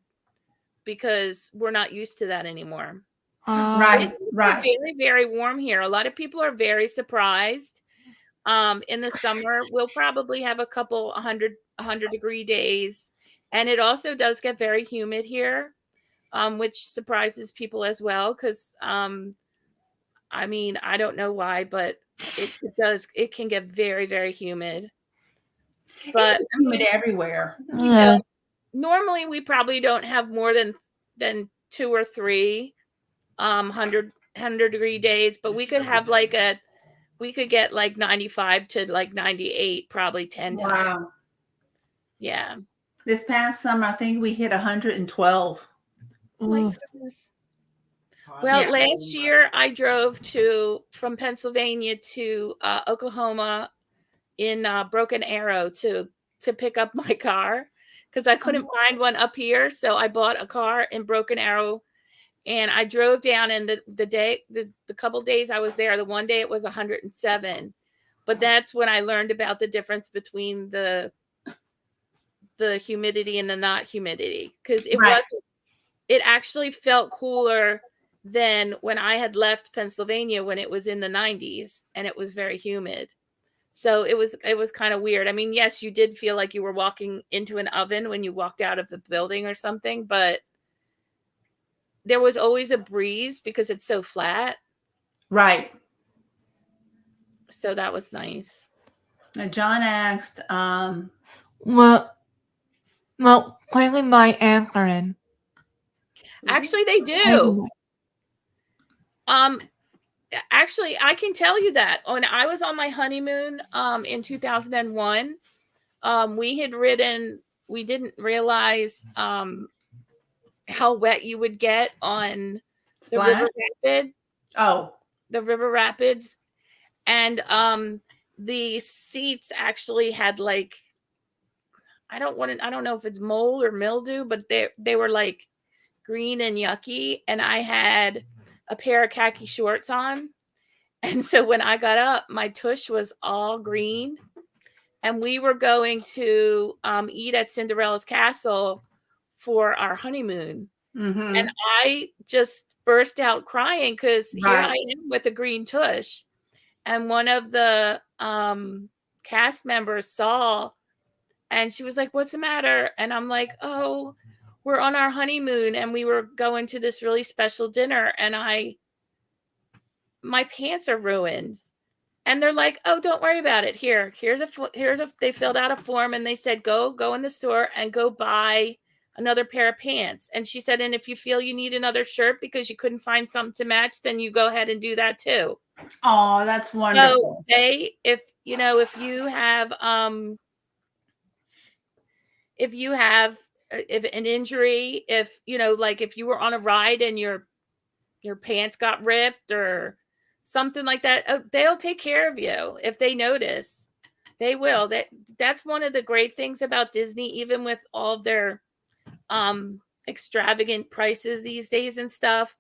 because we're not used to that anymore. Right. It's very, very warm here. A lot of people are very surprised. In the summer, we'll probably have a couple 100-degree days. And it also does get very humid here, which surprises people as well. Because, I mean, I don't know why, but it can get very, very humid. But It's humid everywhere. Yeah. Normally we probably don't have more than 2 or 3 100-degree days, but we could have we could get like 95 to like 98 probably 10 times. Yeah. This past summer, I think we hit 112. Oh my goodness. Well, last year I drove from Pennsylvania to Oklahoma in Broken Arrow to pick up my car because I couldn't find one up here. So I bought a car in Broken Arrow and I drove down, and the couple days I was there, the one day it was 107. But that's when I learned about the difference between the humidity and the not humidity, because it actually felt cooler than when I had left Pennsylvania when it was in the 90s and it was very humid. So it was kind of weird. I mean, yes, you did feel like you were walking into an oven when you walked out of the building or something, but there was always a breeze because it's so flat. Right. So that was nice. Now, John asked, Well, clearly my anchoring. Actually, they do. Actually, I can tell you that when I was on my honeymoon in 2001, we had ridden. We didn't realize how wet you would get on the river rapid. Oh, the river rapids, and the seats actually had like I don't know if it's mold or mildew, but they were like green and yucky, and I had a pair of khaki shorts on. And so when I got up, my tush was all green. And we were going to eat at Cinderella's Castle for our honeymoon. mm-hmm. And I just burst out crying because here I am with a green tush. And one of the cast members saw, and she was like, "What's the matter?" And I'm like, "Oh, we're on our honeymoon and we were going to this really special dinner, and my pants are ruined." And they're like, "Oh, don't worry about it. Here's a they filled out a form and they said, go in the store and go buy another pair of pants." And she said, "And if you feel you need another shirt because you couldn't find something to match, then you go ahead and do that too." Oh, that's wonderful. So if you have if an injury, if if you were on a ride and your pants got ripped or something like that, they'll take care of you if they notice. They will. That's one of the great things about Disney, even with all their extravagant prices these days and stuff.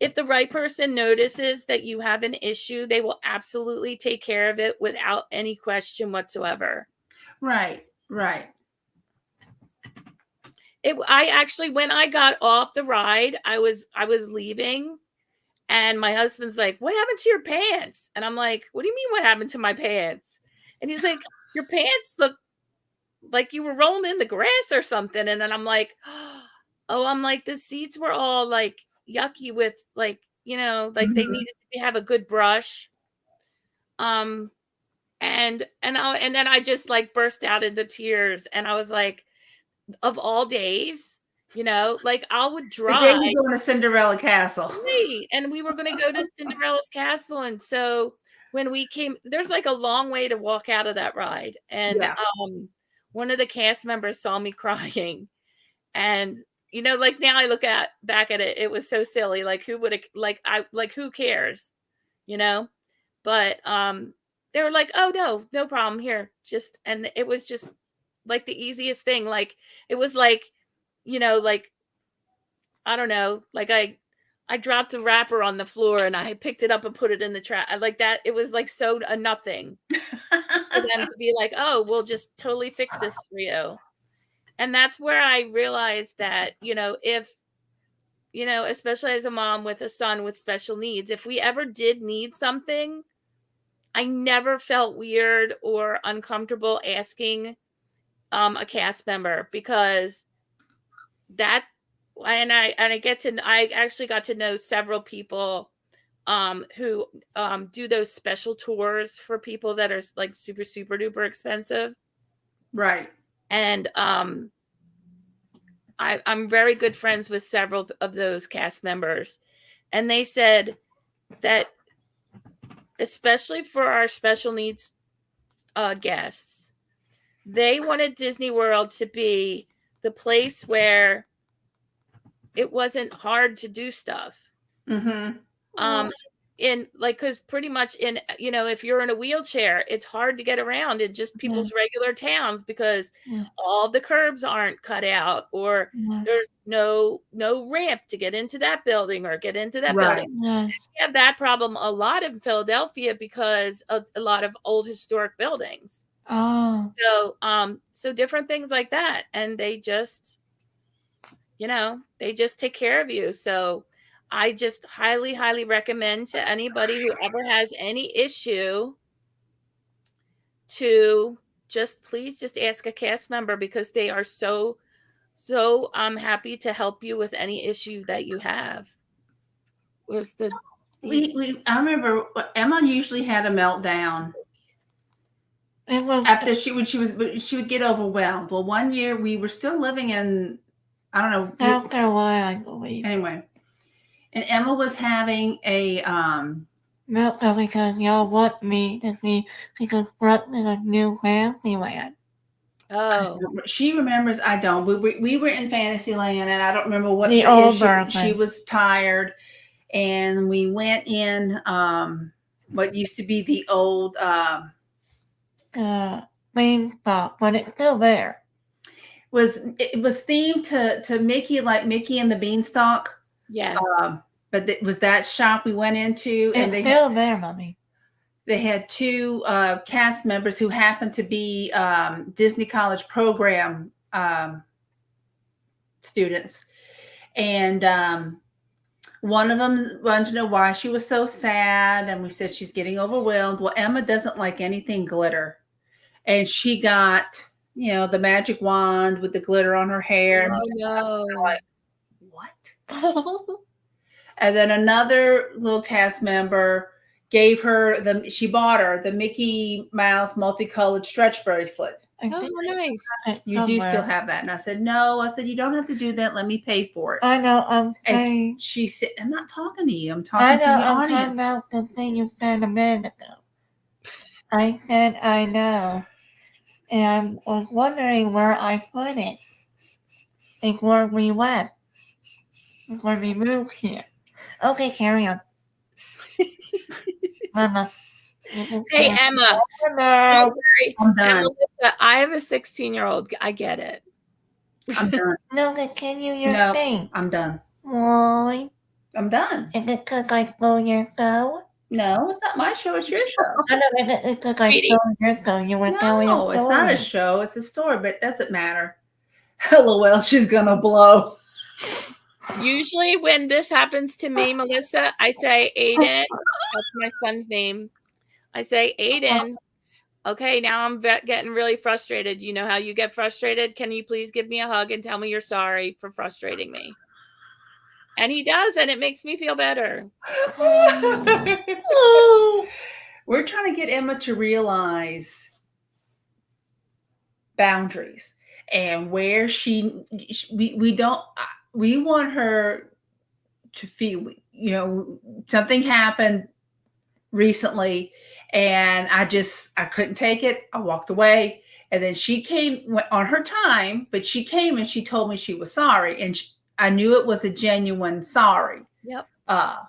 If the right person notices that you have an issue, they will absolutely take care of it without any question whatsoever. Right. I actually, when I got off the ride, I was leaving, and my husband's like, "What happened to your pants?" And I'm like, "What do you mean what happened to my pants?" And he's like, "Your pants look like you were rolling in the grass or something." And then I'm like, "Oh," I'm like, "the seats were all like yucky with like, like they needed to have a good brush." And then I just like burst out into tears, and I was like, of all days, like I would The drive. day we go to Cinderella Castle. Right. And we were going to go to Cinderella's Castle. And so when we came, there's like a long way to walk out of that ride. And Yeah. one of the cast members saw me crying. And, like now I look back at it, it was so silly. Like who would who cares? But they were like, "Oh no problem here." And it was just like the easiest thing. Like it was like, like, I don't know, like I dropped a wrapper on the floor and I picked it up and put it in the trash. Like that. It was like so a nothing for them to be like, "Oh, we'll just totally fix this for you." And that's where I realized that, if, especially as a mom with a son with special needs, if we ever did need something, I never felt weird or uncomfortable asking a cast member, because that, and I actually got to know several people who do those special tours for people that are like super super duper expensive. Right. And I'm very good friends with several of those cast members, and they said that especially for our special needs guests, they wanted Disney World to be the place where it wasn't hard to do stuff. Because pretty much if you're in a wheelchair, it's hard to get around in just people's regular towns, because all the curbs aren't cut out, or there's no ramp to get into that building or get into that building. Yes. We have that problem a lot in Philadelphia because of a lot of old historic buildings. Oh. So different things like that, and they just take care of you. So I just highly, highly recommend to anybody who ever has any issue to please ask a cast member, because they are so happy to help you with any issue that you have. I remember Emma usually had a meltdown after she would get overwhelmed. Well, one year we were still living in, I don't know, South Carolina, I believe. Anyway, and Emma was having a meltdown because y'all want me to be constructing a new Fantasyland. Oh, she remembers. I don't. We were in Fantasyland, and I don't remember what the old issue. She was tired, and we went in what used to be the old theme park, but it's still there. It was themed to Mickey, like Mickey and the Beanstalk. Yes. But it was that shop we went into, and they still there, Mommy. They had two cast members who happened to be Disney College program students, and one of them wanted to know why she was so sad, and we said she's getting overwhelmed. Well, Emma doesn't like anything glitter, and she got the magic wand with the glitter on her hair. Oh no! Like, what? And then another little cast member gave her she bought her the Mickey Mouse multicolored stretch bracelet. Oh, nice. You do still have that. And I said, no. I said, you don't have to do that. Let me pay for it. I know. And she said, I'm not talking to you. I'm talking to the audience. I'm talking about the thing you said a minute ago. I said, I know. And I was wondering where I put it before we went. Before we moved here. Okay, carry on. Mama. Hey, Emma. Mama. Don't worry. I'm done. Melissa, I have a 16-year-old. I get it. I'm done. No, continue your No, thing. I'm done. Why? I'm done. Is it because I stole your show? No, it's not my show. It's your show. I know it's because I Sweetie. stole your show. You were telling No, a it's not a story. show. It's a story, but it doesn't matter. LOL, she's gonna blow. Usually when this happens to me, Melissa, I say, Aiden, that's my son's name. I say, Aiden, okay, now I'm getting really frustrated. You know how you get frustrated? Can you please give me a hug and tell me you're sorry for frustrating me? And he does, and it makes me feel better. We're trying to get Emma to realize boundaries and where we don't, we want her to feel, you know, something happened recently and I couldn't take it. I walked away. And then she came on her time, but she came and she told me she was sorry. And I knew it was a genuine sorry. Yep. What?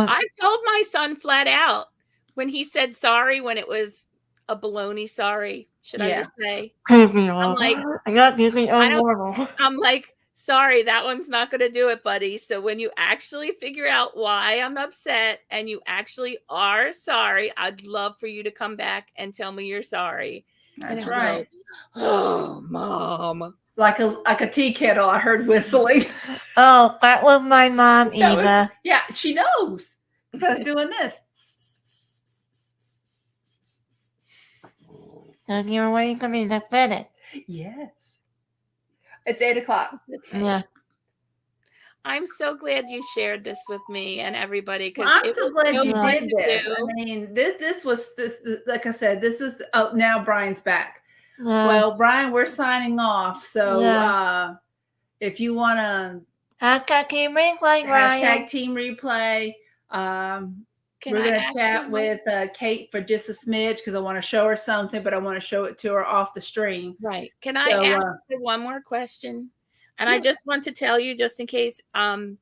I told my son flat out when he said sorry, when it was a baloney sorry, should I just say? I'm like, I got to be I don't- normal. I'm like, sorry, that one's not going to do it, buddy. So when you actually figure out why I'm upset and you actually are sorry, I'd love for you to come back and tell me you're sorry. That's he'll right. go, oh, Mom. Like a tea kettle. I heard whistling. Oh, that was my mom, That was- Eva. yeah, she knows because I was doing this. So you're waiting for me to finish. Yes. It's 8:00. Okay. Yeah. I'm so glad you shared this with me and everybody. Because Well, I'm so glad you fun did to this. do. I mean, this was like I said, this is now Brian's back. Yeah. Well, Brian, we're signing off. So if you want to Hashtag Team Replay, Ryan. hashtag team replay, Can we're I going to ask chat you with Kate for just a smidge because I want to show her something, but I want to show it to her off the stream. Right. Can So, I ask you one more question? And I just want to tell you, just in case, do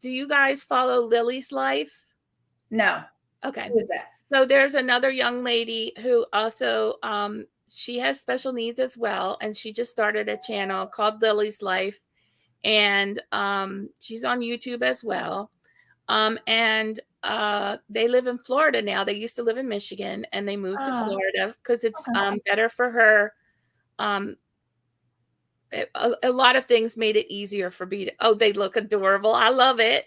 you guys follow Lily's life? No. Okay. Who is that? So there's another young lady who also she has special needs as well, and she just started a channel called Lily's Life, and she's on YouTube as well. And they live in Florida now. They used to live in Michigan, and they moved to Florida because it's better for her. A lot of things made it easier for me to, they look adorable. I love it.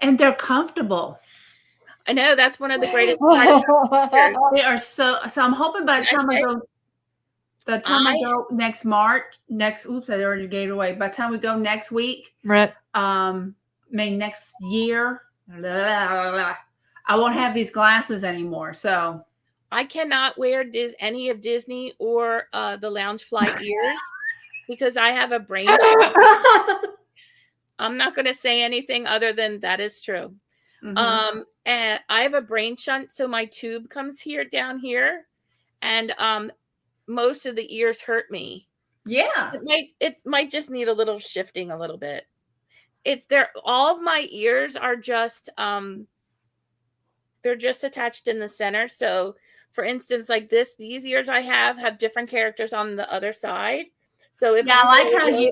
And they're comfortable. I know that's one of the greatest parts. They are so I'm hoping by the time I go next March, I already gave it away. By the time we go next week, Rip. Next year, I won't have these glasses anymore. So I cannot wear any of Disney or the Loungefly ears because I have a brain shunt. I'm not going to say anything other than that is true. Mm-hmm. And I have a brain shunt, so my tube comes down here, and most of the ears hurt me. Yeah, it might just need a little shifting a little bit. All of my ears are just they're just attached in the center. So for instance, like these ears I have different characters on the other side. So if I like how really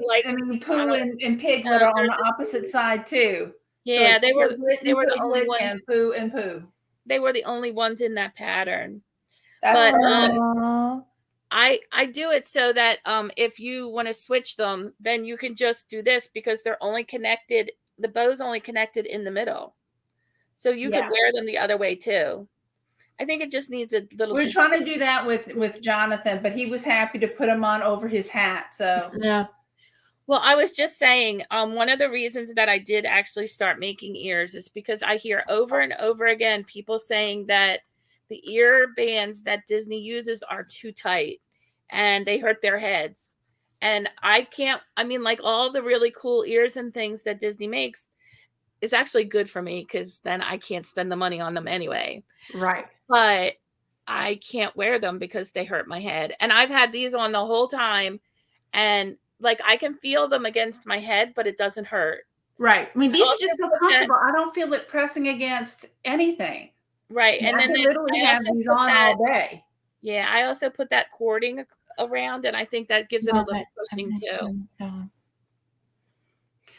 Pooh and Piglet are on the opposite side too. Yeah, so they were the only ones. And Pooh and Pooh. They were the only ones in that pattern. That's but I do it so that if you want to switch them, then you can just do this because they're only connected. The bow's only connected in the middle, so you could wear them the other way too. I think it just needs a little. We're trying to do that with Jonathan, but he was happy to put them on over his hat. So yeah. Well, I was just saying, one of the reasons that I did actually start making ears is because I hear over and over again people saying that the ear bands that Disney uses are too tight and they hurt their heads. And like all the really cool ears and things that Disney makes is actually good for me because then I can't spend the money on them anyway. Right. But I can't wear them because they hurt my head. And I've had these on the whole time, and like I can feel them against my head, but it doesn't hurt. Right. I mean, these are just so Also put that- comfortable. I don't feel it pressing against anything. right. And I then could literally I have also these put on that, all day. yeah, I also put that cording around, and I think that gives it a little cushioning too.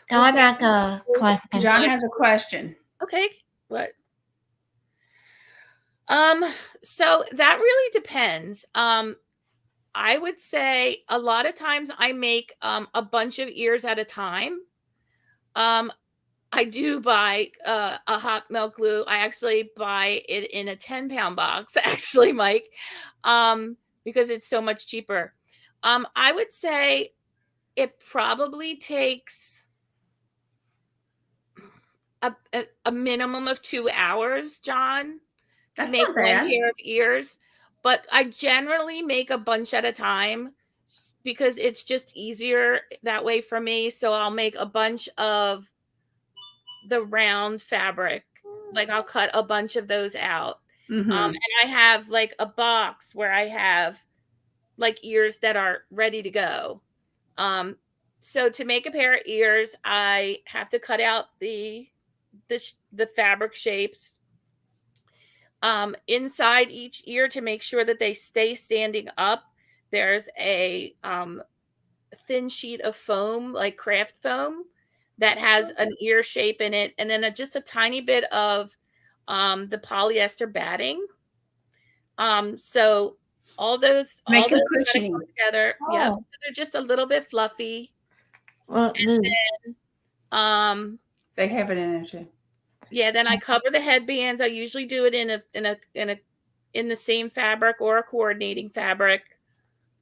John has a question. John has a question. Okay, what? So that really depends. I would say a lot of times I make a bunch of ears at a time. I do buy a hot melt glue. I actually buy it in a 10-pound box, actually, Mike, because it's so much cheaper. I would say it probably takes a minimum of 2 hours, John, to That's make not one bad. pair of ears. But I generally make a bunch at a time because it's just easier that way for me. So I'll make a bunch of the round fabric. Like I'll cut a bunch of those out. Mhm. And I have like a box where I have like ears that are ready to go. So to make a pair of ears, I have to cut out the fabric shapes inside each ear to make sure that they stay standing up. There's a thin sheet of foam, like craft foam, that has an ear shape in it, and then just a tiny bit of the polyester batting. So all those Make them gotta cushiony. come together. Yep. Oh. So they're just a little bit fluffy. Well, They have it in there too. Yeah, then I cover the headbands. I usually do it in the same fabric or a coordinating fabric.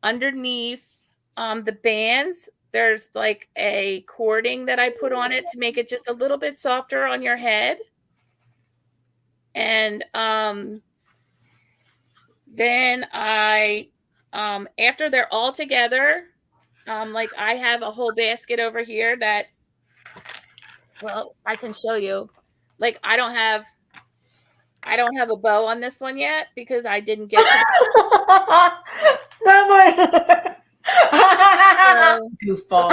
Underneath the bands, there's like a cording that I put on it to make it just a little bit softer on your head. And then I after they're all together, like I have a whole basket over here that, well, I can show you. Like I don't have a bow on this one yet because I didn't get to so Goofball.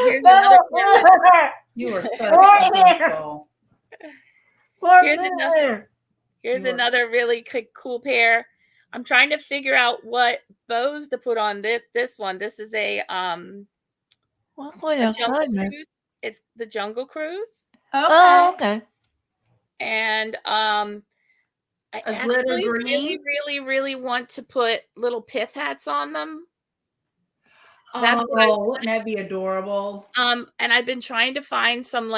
here's another pair. You are such a goofball. Here's another really cool pair. I'm trying to figure out what bows to put on this one. This is a Jungle Cruise. It's the Jungle Cruise. Oh, okay. And I A glitter actually green? really want to put little pith hats on them. That's what I wouldn't that be adorable? and I've been trying to find some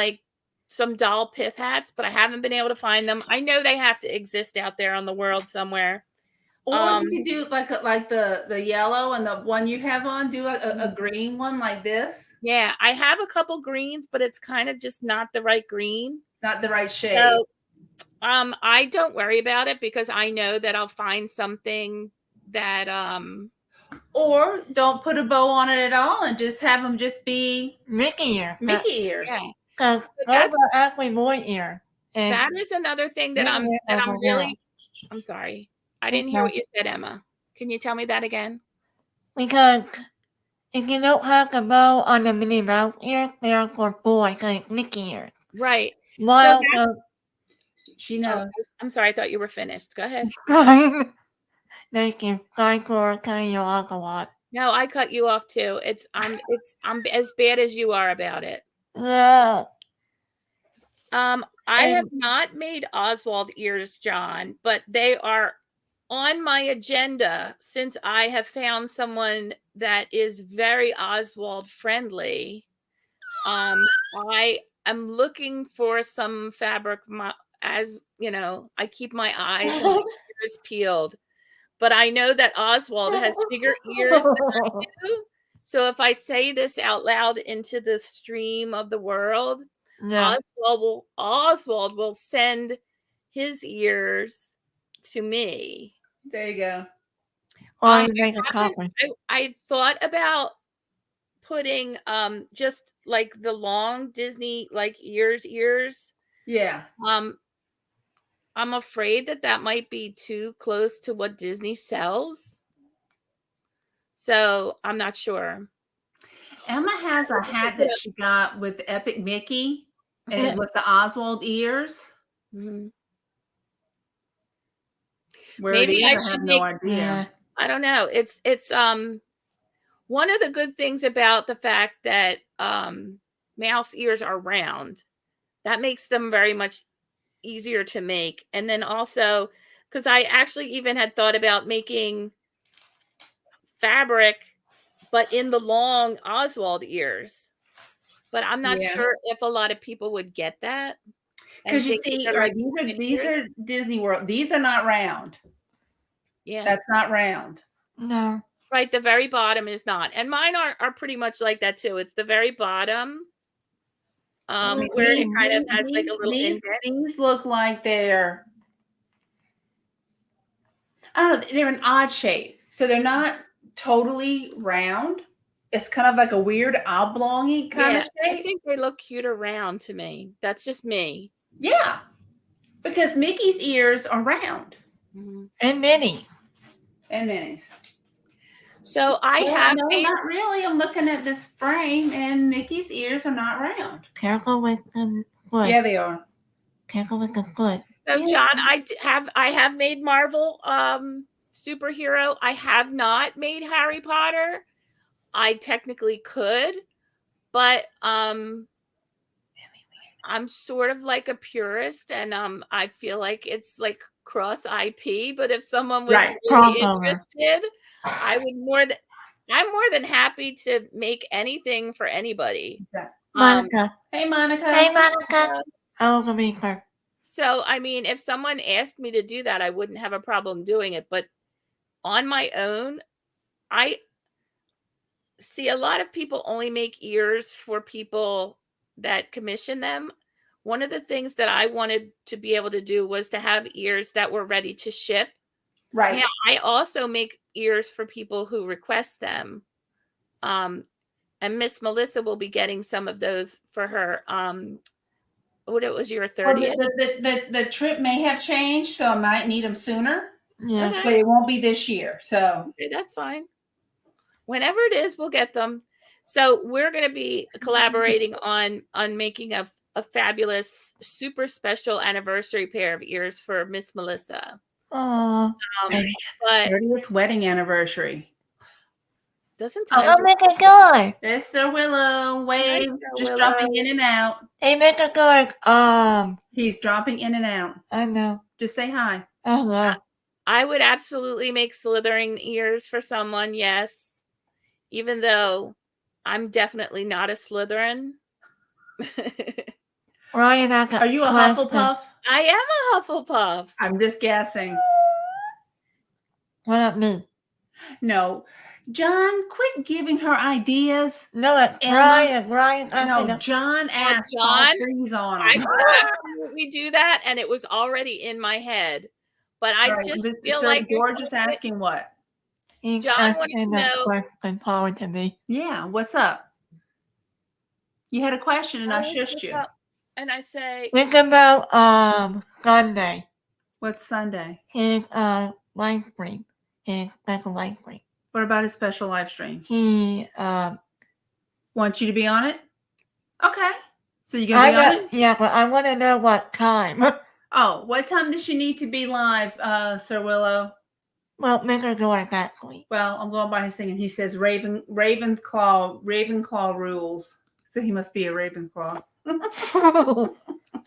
doll pith hats, but I haven't been able to find them. I know they have to exist out there on the world somewhere. Or you could do like the yellow and the one you have on, do like a green one like this. Yeah, I have a couple greens, but it's kind of just not the right green. Not the right shade. So, I don't worry about it because I know that I'll find something that or don't put a bow on it at all and just have them just be Mickey ear. Mickey ears. Yeah. That's Those are actually more ear. And that is another thing that I'm really. I'm sorry, I didn't hear what you said, Emma. Can you tell me that again? Because if you don't have the bow on the Minnie Mouse ear, they're for boys, like Mickey ear. Right. While She knows. I'm sorry, I thought you were finished. Go ahead. Thank you. Sorry for cutting you off a lot. No, I cut you off too. I'm as bad as you are about it. Yeah. I have not made Oswald ears, John, but they are on my agenda since I have found someone that is very Oswald friendly. I am looking for some fabric. As you know, I keep my eyes and my ears peeled, but I know that Oswald has bigger ears than I do. So if I say this out loud into the stream of the world, Yeah. Oswald will send his ears to me. There you go. Or you make a copy. I thought about putting just like the long Disney like ears. Yeah. I'm afraid that might be too close to what Disney sells. So I'm not sure. Emma has a hat that she got with Epic Mickey, and it was the Oswald ears. Mhm. Where Maybe it I is, I should have no make. idea. Yeah. I don't know. It's one of the good things about the fact that mouse ears are round. That makes them very much easier to make. And then also, because I actually even had thought about making fabric, but in the long Oswald ears. But I'm not Yeah. sure if a lot of people would get that. Because you think see, they're like human these ears. are Disney World. These are not round. Yeah. That's not round. No. Right. The very bottom is not. And mine are pretty much like that too. It's the very bottom. Where it kind of has like a little indent. These look like they're, I don't know, they're an odd shape. So they're not totally round. It's kind of like a weird oblong-y kind of I shape. think they look cute around to me. That's just me. Yeah. Because Mickey's ears are round. Mhm. And Minnie. And Minnie's. So I Well, have no, made. not really. I'm looking at this frame, and Mickey's ears are not round. Careful with the foot. Yeah, they are. Careful with the foot. So Yeah. John, I have made Marvel superhero. I have not made Harry Potter. I technically could, but I'm sort of like a purist, and I feel like it's like cross IP. But if someone was Right. really Crossover. interested, I'm more than happy to make anything for anybody. Monica. Hey, Monica. Hey, Monica. I will meet her. So, I mean, if someone asked me to do that, I wouldn't have a problem doing it. But on my own, I see a lot of people only make ears for people that commission them. One of the things that I wanted to be able to do was to have ears that were ready to ship. Right. Now, I also make ears for people who request them. And Miss Melissa will be getting some of those for her. What it was your 30th? Well, the trip may have changed, so I might need them sooner. Yeah. Okay. But it won't be this year. So Okay, that's fine. Whenever it is, we'll get them. So we're going to be collaborating on making a fabulous, super special anniversary pair of ears for Miss Melissa. Oh. But 30th wedding anniversary. doesn't I'll time make a door. There's Sir Willow. Wave. Sir Just Willow. dropping in and out. Hey, make a door. He's dropping in and out. I know. Just say hi. I know. I would absolutely make slithering ears for someone, yes. Even though I'm definitely not a Slytherin. Ryan, Are you a Hufflepuff? I am a Hufflepuff. I'm just guessing. What about me? No. John, quit giving her ideas. No, it's Emma. Ryan. No, John asked John, all threes on I him. would absolutely do that, and it was already in my head. But I Right, just but feel Sir like George is asking what? He's John wanted asking to that know- question forward to me. Yeah, what's up? You had a question and I shushed you. And I say, Think about Sunday. What's Sunday? His live stream. His special live stream. What about his special live stream? He Wants you to be on it? Okay. So you're gonna be on it? Yeah, but I want to know what time. Oh, what time does she need to be live, Sir Willow? Well, make her go exactly. Well, I'm going by his thing, and he says Ravenclaw rules. So he must be a Ravenclaw.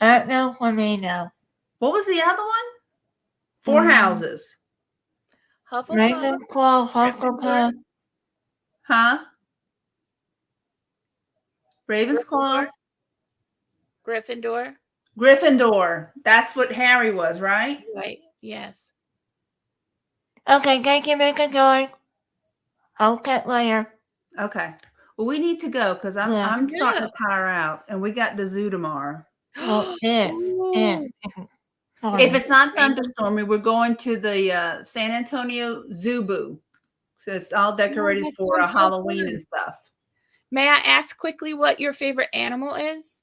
That no for me now. What was the other one? Four houses. Hufflepuff, Ravenclaw, Hufflepuff. Huh? Ravensclaw? Gryffindor. Gryffindor. That's what Harry was, right? Right. Yes. Okay, thank you, make a door. I'll get later. Okay. Well, we need to go because I'm starting to tire out, and we got the zoo tomorrow. Well, Ooh. If it's not thunderstormy, we're going to the San Antonio Zoo Boo. So it's all decorated that for sounds so Halloween fun. and stuff. May I ask quickly what your favorite animal is?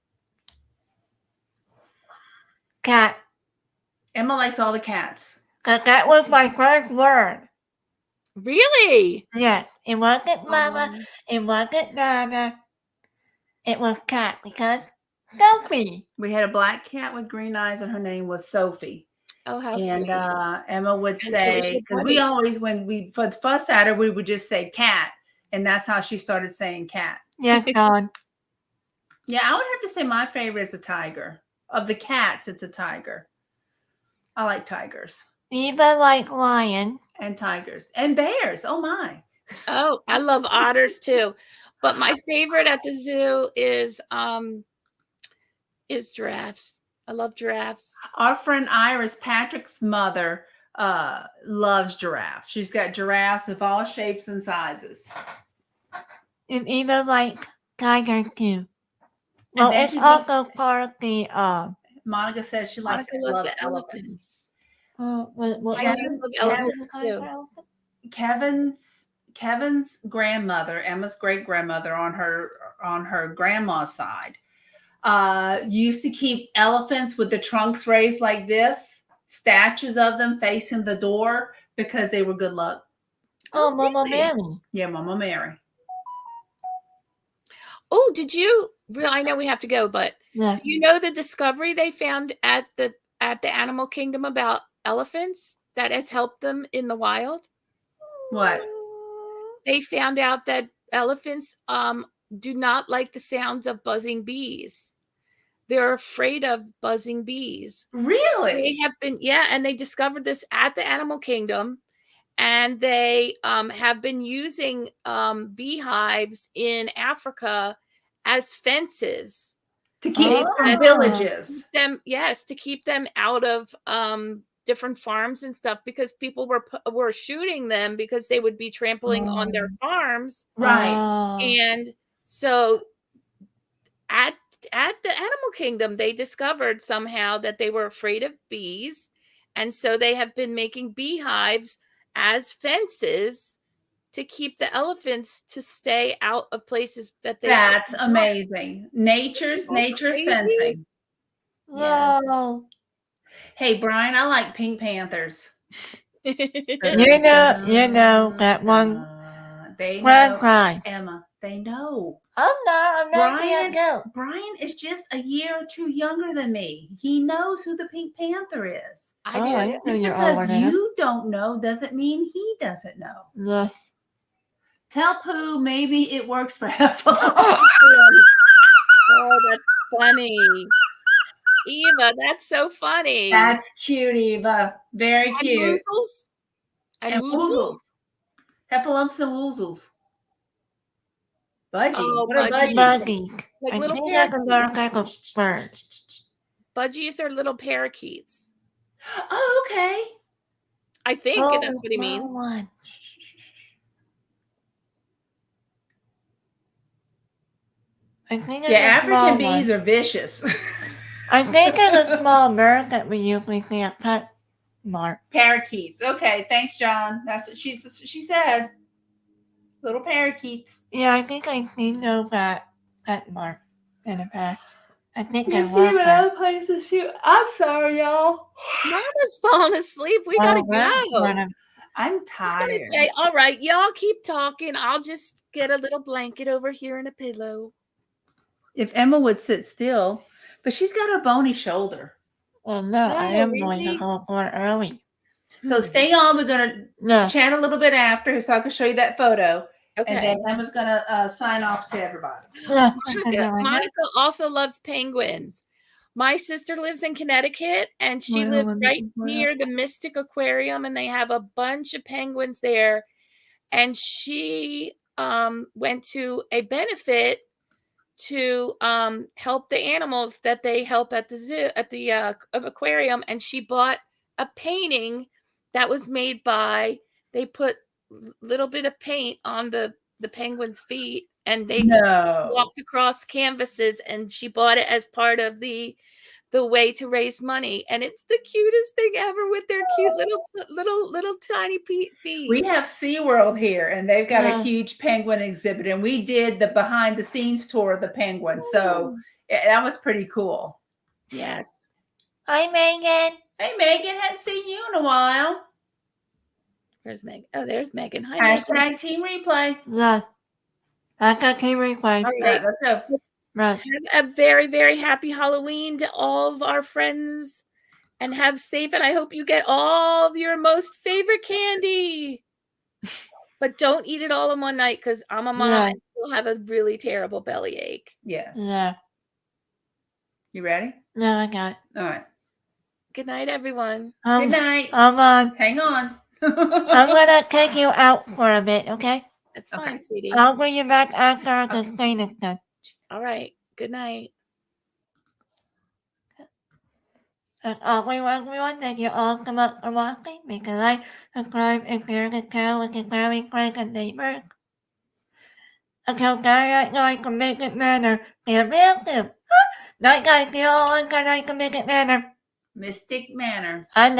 Cat. Emma likes all the cats. That was my first word. Really? Yes, it wasn't Mama. Um, It wasn't Nana. It was Cat because Sophie. We had a black cat with green eyes, and her name was Sophie. oh, how And sweet. Emma would And it was say, your because we buddy. always, when we fuss at her, we would just say cat. And that's how she started saying cat. Yes, John. Yeah, I would have to say my favorite is a tiger. Of the cats, it's a tiger. I like tigers Eva like lion. and tigers and bears. Oh, my. Oh, I love otters too. But my favorite at the zoo is giraffes. I love giraffes. Our friend Iris, Patrick's mother, loves giraffes. She's got giraffes of all shapes and sizes. And Eva like tiger too. Well, then it's she's also part of the Monica says she Monica loves the elephants. what I do love elephants too. Kevin's grandmother, Emma's great grandmother on her grandma's side, used to keep elephants with the trunks raised like this, statues of them facing the door because they were good luck. Oh, Mama really? Mary. Yeah, Mama Mary. Oh, did you? Well, I know we have to go, but Yeah. do you know the discovery they found at the Animal Kingdom about elephants that has helped them in the wild? What? They found out that elephants do not like the sounds of buzzing bees. They're afraid of buzzing bees. Really? They have been, yeah, and they discovered this at the Animal Kingdom, and they have been using beehives in Africa as fences To keep Oh. from villages. to keep them out of different farms and stuff, because people were shooting them because they would be trampling on their farms. Right. And so at the Animal Kingdom, they discovered somehow that they were afraid of bees, and so they have been making beehives as fences to keep the elephants to stay out of places that they. That's amazing. Nature's crazy? fencing. Whoa. Hey, Brian, I like Pink Panthers. You know that one. They Grand know. cry. Emma, they know. Oh no, I'm not gonna go. Brian is just a year or two younger than me. He knows who the Pink Panther is. I Oh, do. I didn't know Just you're because older than him. you don't know doesn't mean he doesn't know. Yes. Tell Pooh maybe it works for Heffel. Oh, that's funny. Eva, that's so funny. That's cute, Eva. Very and cute. woozles? And woozles. Heffalumps and woozles. Budgie. Oh, What are budgies. Budgie. Like I little think that's a little type of bird. budgies are little parakeets. Oh, okay. I think that's what he means. One. I think it's Yeah, a African small bees one. are vicious. I think it's a small bird that we usually see at Pet Mart. Parakeets. Okay, thanks, John. That's what she said. Little parakeets. Yeah, I think I've seen those at Pet Mart in the past. I think I You was see them in there. other places too. I'm sorry, y'all. Mama's falling asleep. We gotta go. I'm Just tired. gonna say, all right, y'all keep talking. I'll just get a little blanket over here and a pillow. If Emma would sit still, but she's got a bony shoulder. Oh no, I Oh, am going to really? go for it early. So stay on. We're gonna No. chat a little bit after so I can show you that photo. Okay. And then Emma's gonna sign off to everybody. No. Monica also loves penguins. My sister lives in Connecticut, and she lives right near the Mystic Aquarium, and they have a bunch of penguins there. And she went to a benefit to help the animals that they help at the zoo, at the aquarium, and she bought a painting that was made by, they put little bit of paint on the penguin's feet, and they walked across canvases, and she bought it as part of the way to raise money, and it's the cutest thing ever with their cute little tiny feet. We have SeaWorld here, and they've got a huge penguin exhibit, and we did the behind the scenes tour of the penguin, so that was pretty cool. Yes. Hi, Megan. Hey, Megan, hadn't seen you in a while. Where's Meg? Oh, there's Megan. Hi, Megan. Hashtag team replay. Yeah. I got team replay. All All right. right, let's go. Right. Have a very, very happy Halloween to all of our friends, and have safe. And I hope you get all of your most favorite candy. But don't eat it all in one night, because I'm a mom Yeah. and you'll have a really terrible bellyache. Yes. Yeah. You ready? No, I got it. All right. Good night, everyone. Good night. Hold on. Hang on. I'm gonna take you out for a bit, okay? That's Okay. fine, sweetie. I'll bring you back after the screen is done. All right. Good night. And everyone, thank you all so much for watching. Make a like, subscribe, and share the channel with your family, friends, and neighbors. Until Saturday night, can make it matter. See you real soon. Night, guys. See you all on Saturday, can make it matter. Mystic Manor. And